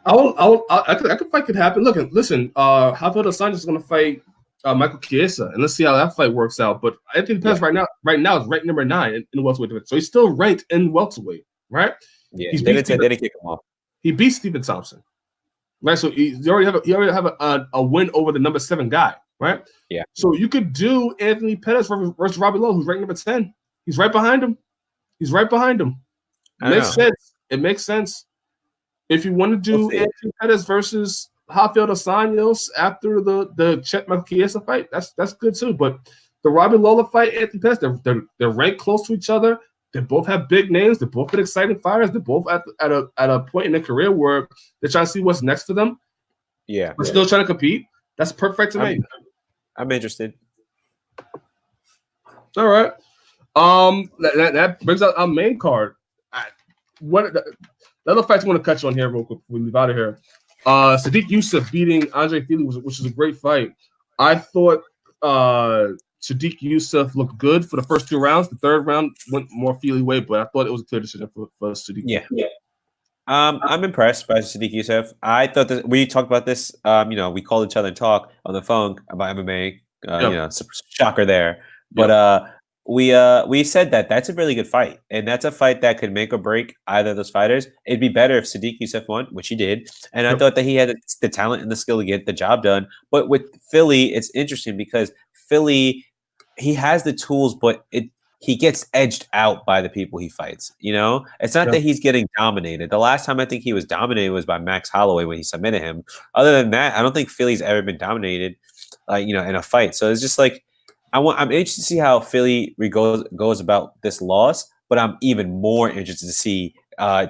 I could fight could happen. Listen. Rafael Dos Anjos is going to fight Michael Chiesa, and let's see how that fight works out. But Anthony Pettis right now is ranked number 9 in the welterweight division, so he's still ranked in welterweight, right? Yeah, they didn't kick him off. He beat Stephen Thompson, right? So he already have a win over the number 7 guy, right? Yeah. So you could do Anthony Pettis versus Robbie Lawler, who's ranked number 10. He's right behind him. It makes sense. If you want to do Anthony Pettis versus Rafael dos Anjos after the Chet Chiesa fight. That's good too. But the Robbie Lawler fight, Anthony Pettis, they're ranked close to each other. They both have big names. They're both been exciting fighters. They're both at a point in their career where they're trying to see what's next for them. Yeah, but still trying to compete. That's perfect to me. I'm interested. All right. That brings out our main card. The other fights I want to touch on here real quick before we move out of here. Sadiq Youssef beating Andre Fili, which is a great fight. I thought Sadiq Youssef looked good for the first 2 rounds. The third round went more Fili way, but I thought it was a clear decision for Sadiq. Yeah. I'm impressed by Sadiq Youssef. I thought that we talked about this. We called each other and talk on the phone about MMA. Shocker there. But we said that that's a really good fight, and that's a fight that could make or break either of those fighters. It'd be better if Sadiq Youssef won, which he did, and I thought that he had the talent and the skill to get the job done. But with Fili, it's interesting because Fili, he has the tools, but he gets edged out by the people he fights. It's not that he's getting dominated. The last time I think he was dominated was by Max Holloway when he submitted him. Other than that, I don't think Fili's ever been dominated, in a fight. So it's just like I'm interested to see how Fili goes about this loss, but I'm even more interested to see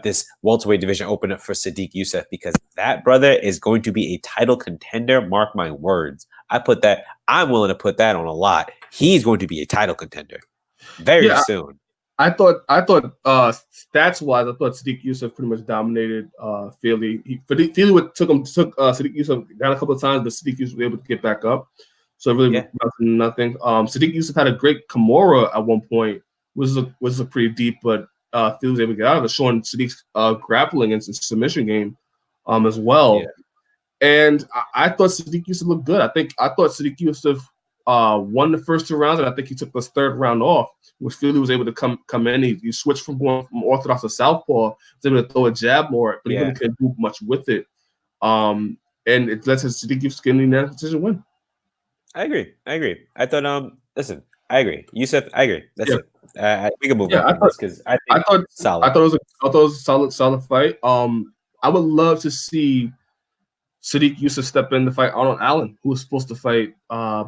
this welterweight division open up for Sadiq Youssef, because that brother is going to be a title contender. Mark my words. I'm willing to put that on a lot. He's going to be a title contender very soon. I thought stats wise, I thought Sadiq Youssef pretty much dominated Fili. Fili took Sadiq Youssef down a couple of times, but Sadiq Youssef was able to get back up. So really nothing. Sadiq Youssef had a great Kimura at one point, which was a pretty deep, but Fili was able to get out of it, showing Sadiq's grappling and submission game as well. Yeah. And I thought Sadiq Youssef looked good. I thought Sadiq Youssef won the first 2 rounds, and I think he took this third round off, which Fili was able to come in. He switched from going from orthodox to southpaw, was able to throw a jab more, but he really couldn't do much with it. And it led to Sadiq Youssef getting that decision win. I agree. I thought, listen, I agree. Youssef, I agree. That's it. We can move on because I thought solid. I thought it was a solid fight. I would love to see Sadiq Youssef step in to fight Arnold Allen, who was supposed to fight,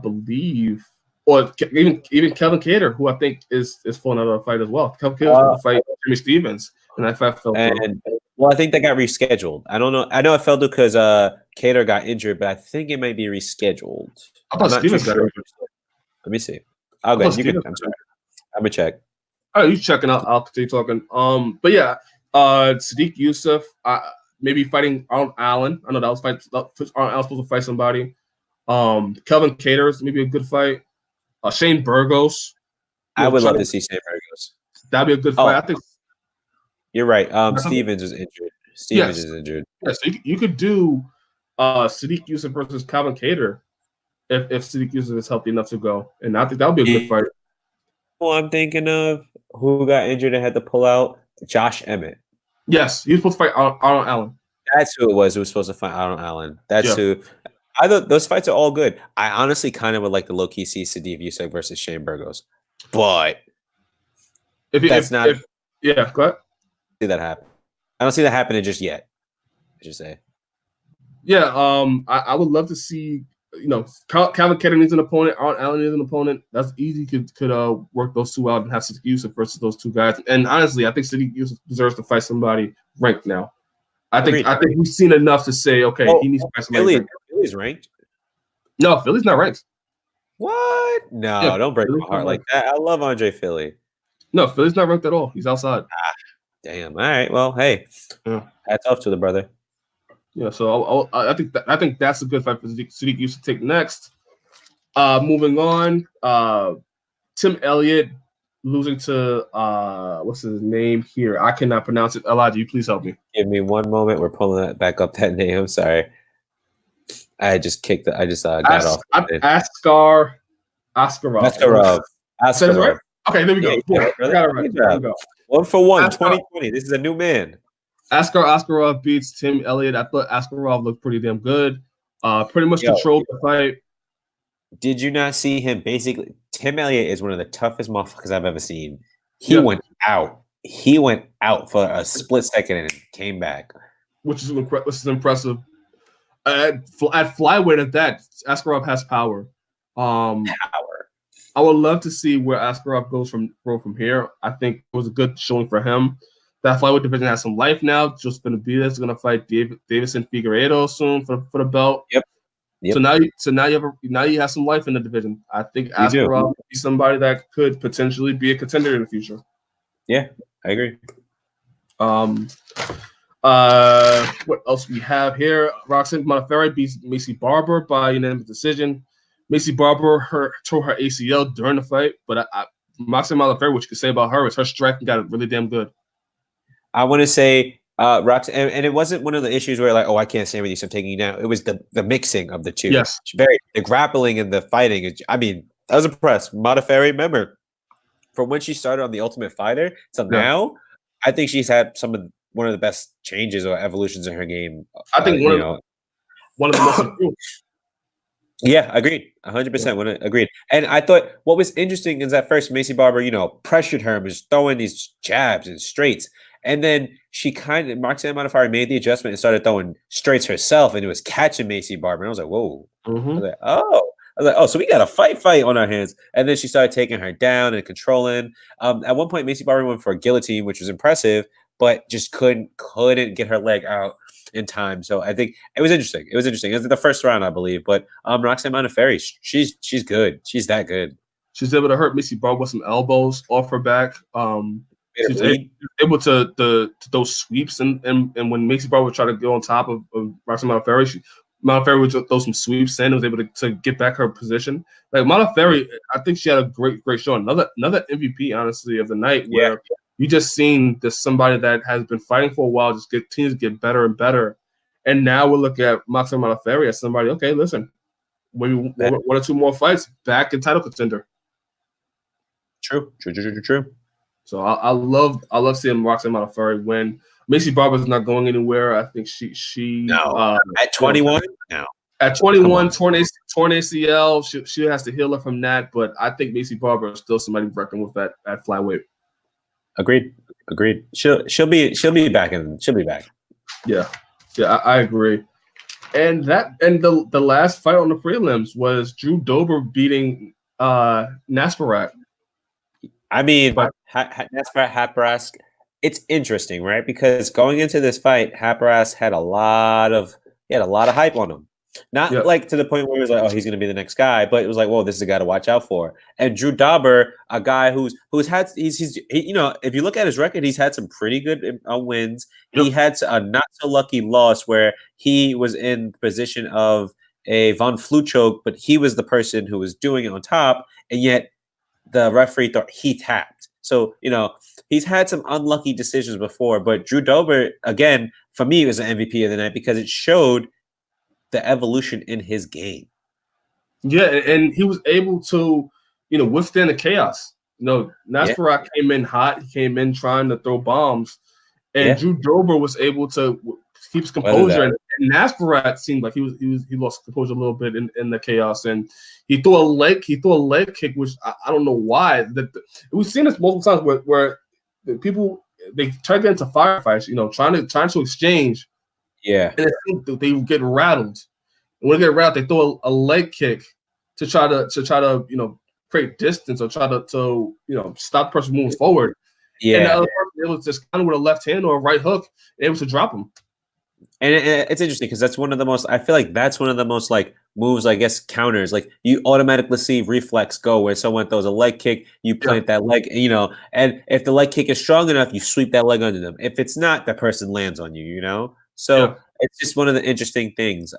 believe, or even Kevin Kattar, who I think is falling out of the fight as well. Kevin Kattar was supposed to fight Jimmy Stevens, and that fight fell through. Well, I think that got rescheduled. I don't know. I know it fell through because Kattar got injured, but I think it might be rescheduled. I thought Stevens got injured. Let me see. I'm sorry. I'm gonna check. All right, you checking out? I'll continue talking. But yeah, Sadiq Youssef, maybe fighting Arnold Allen. I know that was fight. Arnold Allen supposed to fight somebody. Kevin Kattar is maybe a good fight. Shane Burgos. I would love to see Shane Burgos. That'd be a good fight. I think you're right. Stevens is injured. Stevens is injured. Yeah, so you could do Sadiq Youssef versus Kevin Kattar if Sadiq Youssef is healthy enough to go, and I think that would be a good fight. Well, I'm thinking of who got injured and had to pull out. Josh Emmett. Yes, he was supposed to fight Arnold Allen. That's who it was. Who was supposed to fight Arnold Allen. That's who. I thought those fights are all good. I honestly kind of would like to low key see Sadiq Youssef versus Shane Burgos, but go ahead. See that happen. I don't see that happening just yet. I should say. Yeah, I would love to see. Calvin Kattar needs an opponent. Arnold Allen needs an opponent. That's easy. Could work those two out and have Sadiq Youssef versus those two guys. And honestly, I think Sadiq Youssef deserves to fight somebody ranked now. I think we've seen enough to say, okay, he needs to fight somebody. Philly's ranked. No, Philly's not ranked. What? No, don't break my heart like that. I love Andre Fili. No, Philly's not ranked at all. He's outside. Damn. All right. Well, hey, hats off to the brother. Yeah, so I think that's a good fight for Sadiq Youssef to take next. Moving on, Tim Elliott losing to what's his name here? I cannot pronounce it. Elijah, you please help me. Give me one moment. We're pulling that back up. That name. I'm sorry. I just got off. Askarov. Askarov. Okay, there we go. Yeah, I got it right. There we go. 1 for 1, 2020. This is a new man. Askarov beats Tim Elliott. I thought Askarov looked pretty damn good. Pretty much controlled the fight. Did you not see him? Basically, Tim Elliott is one of the toughest motherfuckers I've ever seen. He went out. He went out for a split second and came back, which is impressive. At flyweight at that, Askarov has power. Power. I would love to see where Askarov goes from here. I think it was a good showing for him. That flyweight division has some life now. Just going to be this. Going to fight Davison Figueiredo soon for the belt. Yep. So now you have some life in the division. I think You do. Askarov would be somebody that could potentially be a contender in the future. Yeah, I agree. What else we have here? Roxanne Modafferi beats Macy Barber by unanimous decision. Macy Barber tore her ACL during the fight, but Roxanne Modafferi, what you can say about her is her striking got really damn good. I want to say, Roxanne, and it wasn't one of the issues where like, oh, I can't stand with you, so I'm taking you down. It was the mixing of the two. Yes, the grappling and the fighting. I mean, I was impressed. Modafferi, remember, from when she started on The Ultimate Fighter till now, I think she's had one of the best changes or evolutions in her game. I think one of the most improved. Yeah, agreed. 100% agreed. And I thought what was interesting is at first Macy Barber, pressured her and was throwing these jabs and straights. And then Roxanne Modafferi made the adjustment and started throwing straights herself, and it was catching Macy Barber. And I was like, whoa. Mm-hmm. I was like, oh, so we got a fight on our hands. And then she started taking her down and controlling. At one point, Macy Barber went for a guillotine, which was impressive, but just couldn't get her leg out in time. So I think it was interesting. It was the first round, I believe. But Roxanne Modafferi, she's good. She's that good. She's able to hurt Macy Barber with some elbows off her back. She's able to those sweeps, and when Macy Barber would try to go on top of Roxanne Modafferi, Modafferi would throw some sweeps in and was able to get back her position. Like Modafferi, I think she had a great show. Another MVP, honestly, of the night where you just seen this somebody that has been fighting for a while just continues to get better and better. And now we're looking at Roxanne Modafferi as somebody, okay, listen, maybe one or two more fights, back in title contender. True. So I love seeing Roxanne Modafferi win. Macy Barber's not going anywhere. I think she at 21 now. At 21, torn ACL, she has to heal her from that. But I think Macy Barber is still somebody reckoning with at flyweight. Agreed. She'll be back. Yeah, I agree. And the last fight on the prelims was Drew Dober beating Nasparat. I mean, Nasparat Hapras. It's interesting, right? Because going into this fight, Hapras had a lot of hype on him. Not like to the point where it was like, oh, he's going to be the next guy, but it was like, whoa, this is a guy to watch out for. And Drew Dober, a guy who's had he's if you look at his record, he's had some pretty good wins. Yep. He had a not so lucky loss where he was in position of a Von Flue choke, but he was the person who was doing it on top, and yet the referee thought he tapped. So, he's had some unlucky decisions before, but Drew Dober, again, for me, was an MVP of the night because it showed the evolution in his game. Yeah, and he was able to, withstand the chaos. Nasparat came in hot. He came in trying to throw bombs, and Drew Dober was able to keep his composure. And Nasparat seemed like he lost composure a little bit in the chaos, and he threw a leg kick, which I don't know why. We've seen this multiple times where the people they try to get into firefights, trying to exchange. Yeah, and I think they get rattled. And when they get rattled, they throw a leg kick to try to create distance or try to stop the person moving forward. Yeah, and the other person, it was just kind of with a left hand or a right hook, able to drop him. And it's interesting because that's one of the most. I feel like that's one of the most moves. I guess counters. Like you automatically see reflex go where someone throws a leg kick, you plant that leg. And if the leg kick is strong enough, you sweep that leg under them. If it's not, that person lands on you. So it's just one of the interesting things.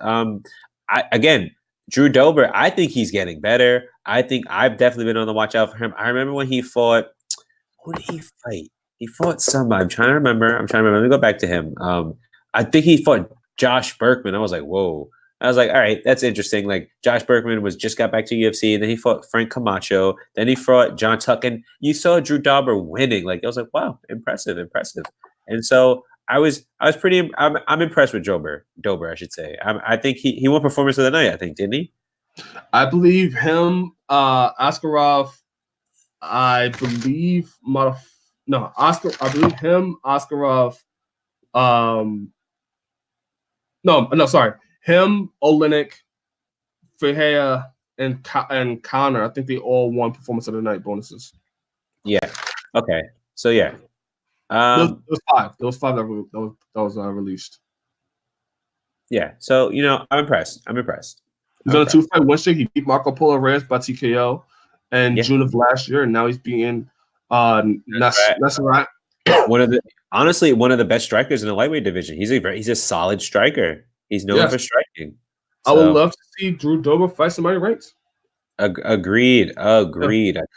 Again, Drew Dober, I think he's getting better. I think I've definitely been on the watch out for him. I remember when he fought. Who did he fight? He fought somebody. I'm trying to remember. Let me go back to him. I think he fought Josh Berkman. I was like, whoa. I was like, all right, that's interesting. Like Josh Berkman just got back to UFC, and then he fought Frank Camacho. Then he fought John Tuck, and you saw Drew Dober winning. Like I was like, wow, impressive. And so I was pretty. I'm impressed with Dober, I should say. I think he won performance of the night. I think, didn't he? I believe him. Askarov. I believe I believe him. Askarov. No, sorry. him, Olenek, Fahea, and Connor. I think they all won Performance of the Night bonuses. Yeah. Okay. So yeah. There was 5. There was 5 that was released. Yeah. So I'm impressed. He's on a 2-fight win streak. He beat Marco Polo Reyes by TKO in June of last year, and now he's beating Nasrat. One of the best strikers in the lightweight division. He's a solid striker. He's known for striking. So, I would love to see Drew Dober fight somebody ranked. Agreed. I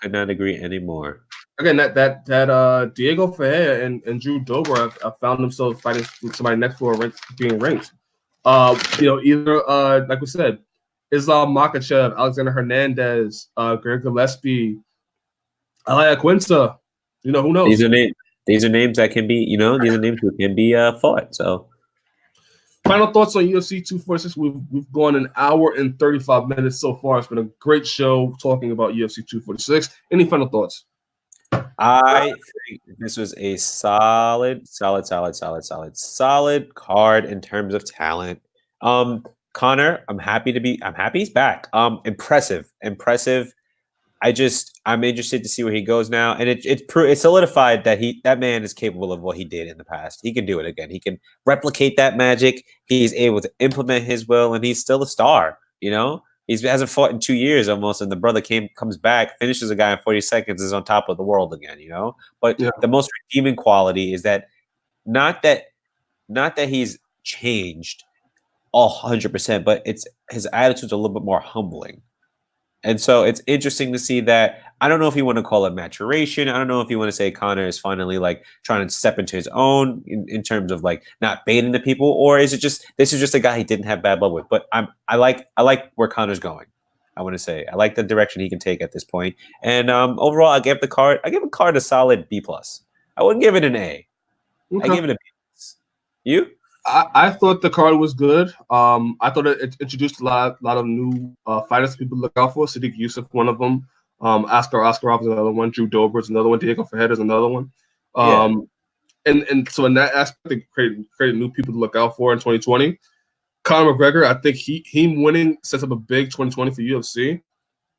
could not agree anymore. Again, that Diego Ferreira and Drew Dober have found themselves fighting somebody next to being ranked. Either like we said, Islam Makhachev, Alexander Hernandez, Greg Gillespie, Alaya Quinta. Who knows? These are names that can be, these are names who can be fought. So, final thoughts on UFC 246. We've gone an hour and 35 minutes so far. It's been a great show talking about UFC 246. Any final thoughts? I think this was a solid card in terms of talent. Connor, I'm happy he's back. Impressive. I'm interested to see where he goes now, and it's solidified that that man is capable of what he did in the past. He can do it again. He can replicate that magic. He's able to implement his will, and he's still a star. He hasn't fought in 2 years almost, and the brother comes back, finishes a guy in 40 seconds, is on top of the world again. But the most redeeming quality is that not that he's changed 100%, but his attitude's a little bit more humbling. And so it's interesting to see that. I don't know if you want to call it maturation. I don't know if you want to say Connor is finally trying to step into his own in terms of not baiting the people, or is it just this is just a guy he didn't have bad blood with. But I like where Connor's going. I want to say I like the direction he can take at this point. And overall, I give the card a solid B+. I wouldn't give it an A. Okay. I give it a B+. You? I thought the card was good. I thought it introduced a lot of new fighters people to look out for. Sadiq Youssef, one of them. Askarov is another one. Drew Dober is another one. Diego Ferreira is another one. And so in that aspect, they created new people to look out for in 2020. Conor McGregor, I think he winning sets up a big 2020 for UFC.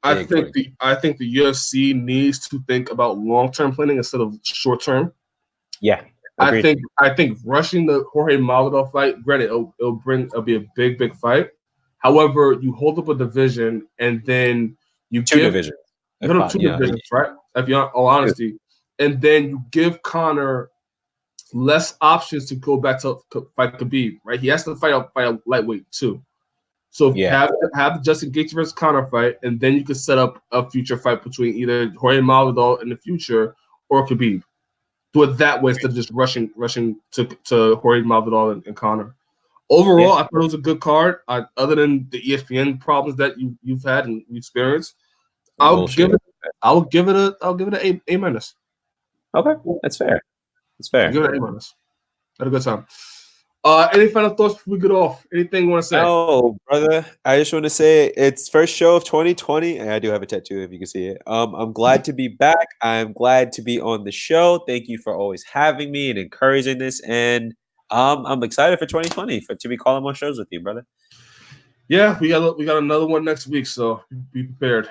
I think the UFC needs to think about long-term planning instead of short-term. Yeah. I think rushing the Jorge Masvidal fight, granted, it'll be a big fight. However, you hold up a division and then you two divisions, right? If you're all honesty, and then you give Conor less options to go back to fight Khabib, right? He has to fight a lightweight too. So have the Justin Gaethje versus Conor fight, and then you can set up a future fight between either Jorge Masvidal in the future or Khabib. Do it that way instead of just rushing to Jorge Masvidal and Conor. Overall, I thought it was a good card. Other than the ESPN problems that you've had and you experienced, I'll give it an A-. Okay, that's fair. I'll give it an A-. Had a good time. Any final thoughts before we get off? Anything you want to say? Oh, brother, I just want to say it's first show of 2020, and I do have a tattoo if you can see it. I'm glad to be back. I'm glad to be on the show. Thank you for always having me and encouraging this, and I'm excited for 2020 to be calling more shows with you, brother. Yeah, we got another one next week, so be prepared.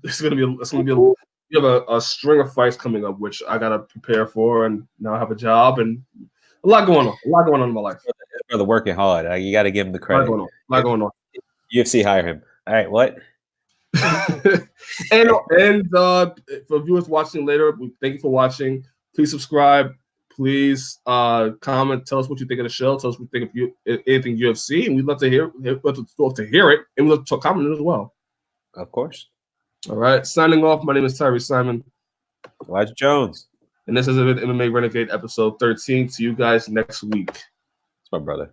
It's gonna be we have a string of fights coming up, which I gotta prepare for, and now I have a job and a lot going on in my life. Brother, working hard. You got to give him the credit. A lot going on. UFC, hire him. All right, what? and for viewers watching later, we thank you for watching. Please subscribe. Please comment. Tell us what you think of the show. Tell us what you think of anything UFC, and we'd love to hear it, and we'd love to comment as well. Of course. All right. Signing off. My name is Tyree Simon. Elijah Jones. And this has been MMA Renegade episode 13. See you guys next week. That's my brother.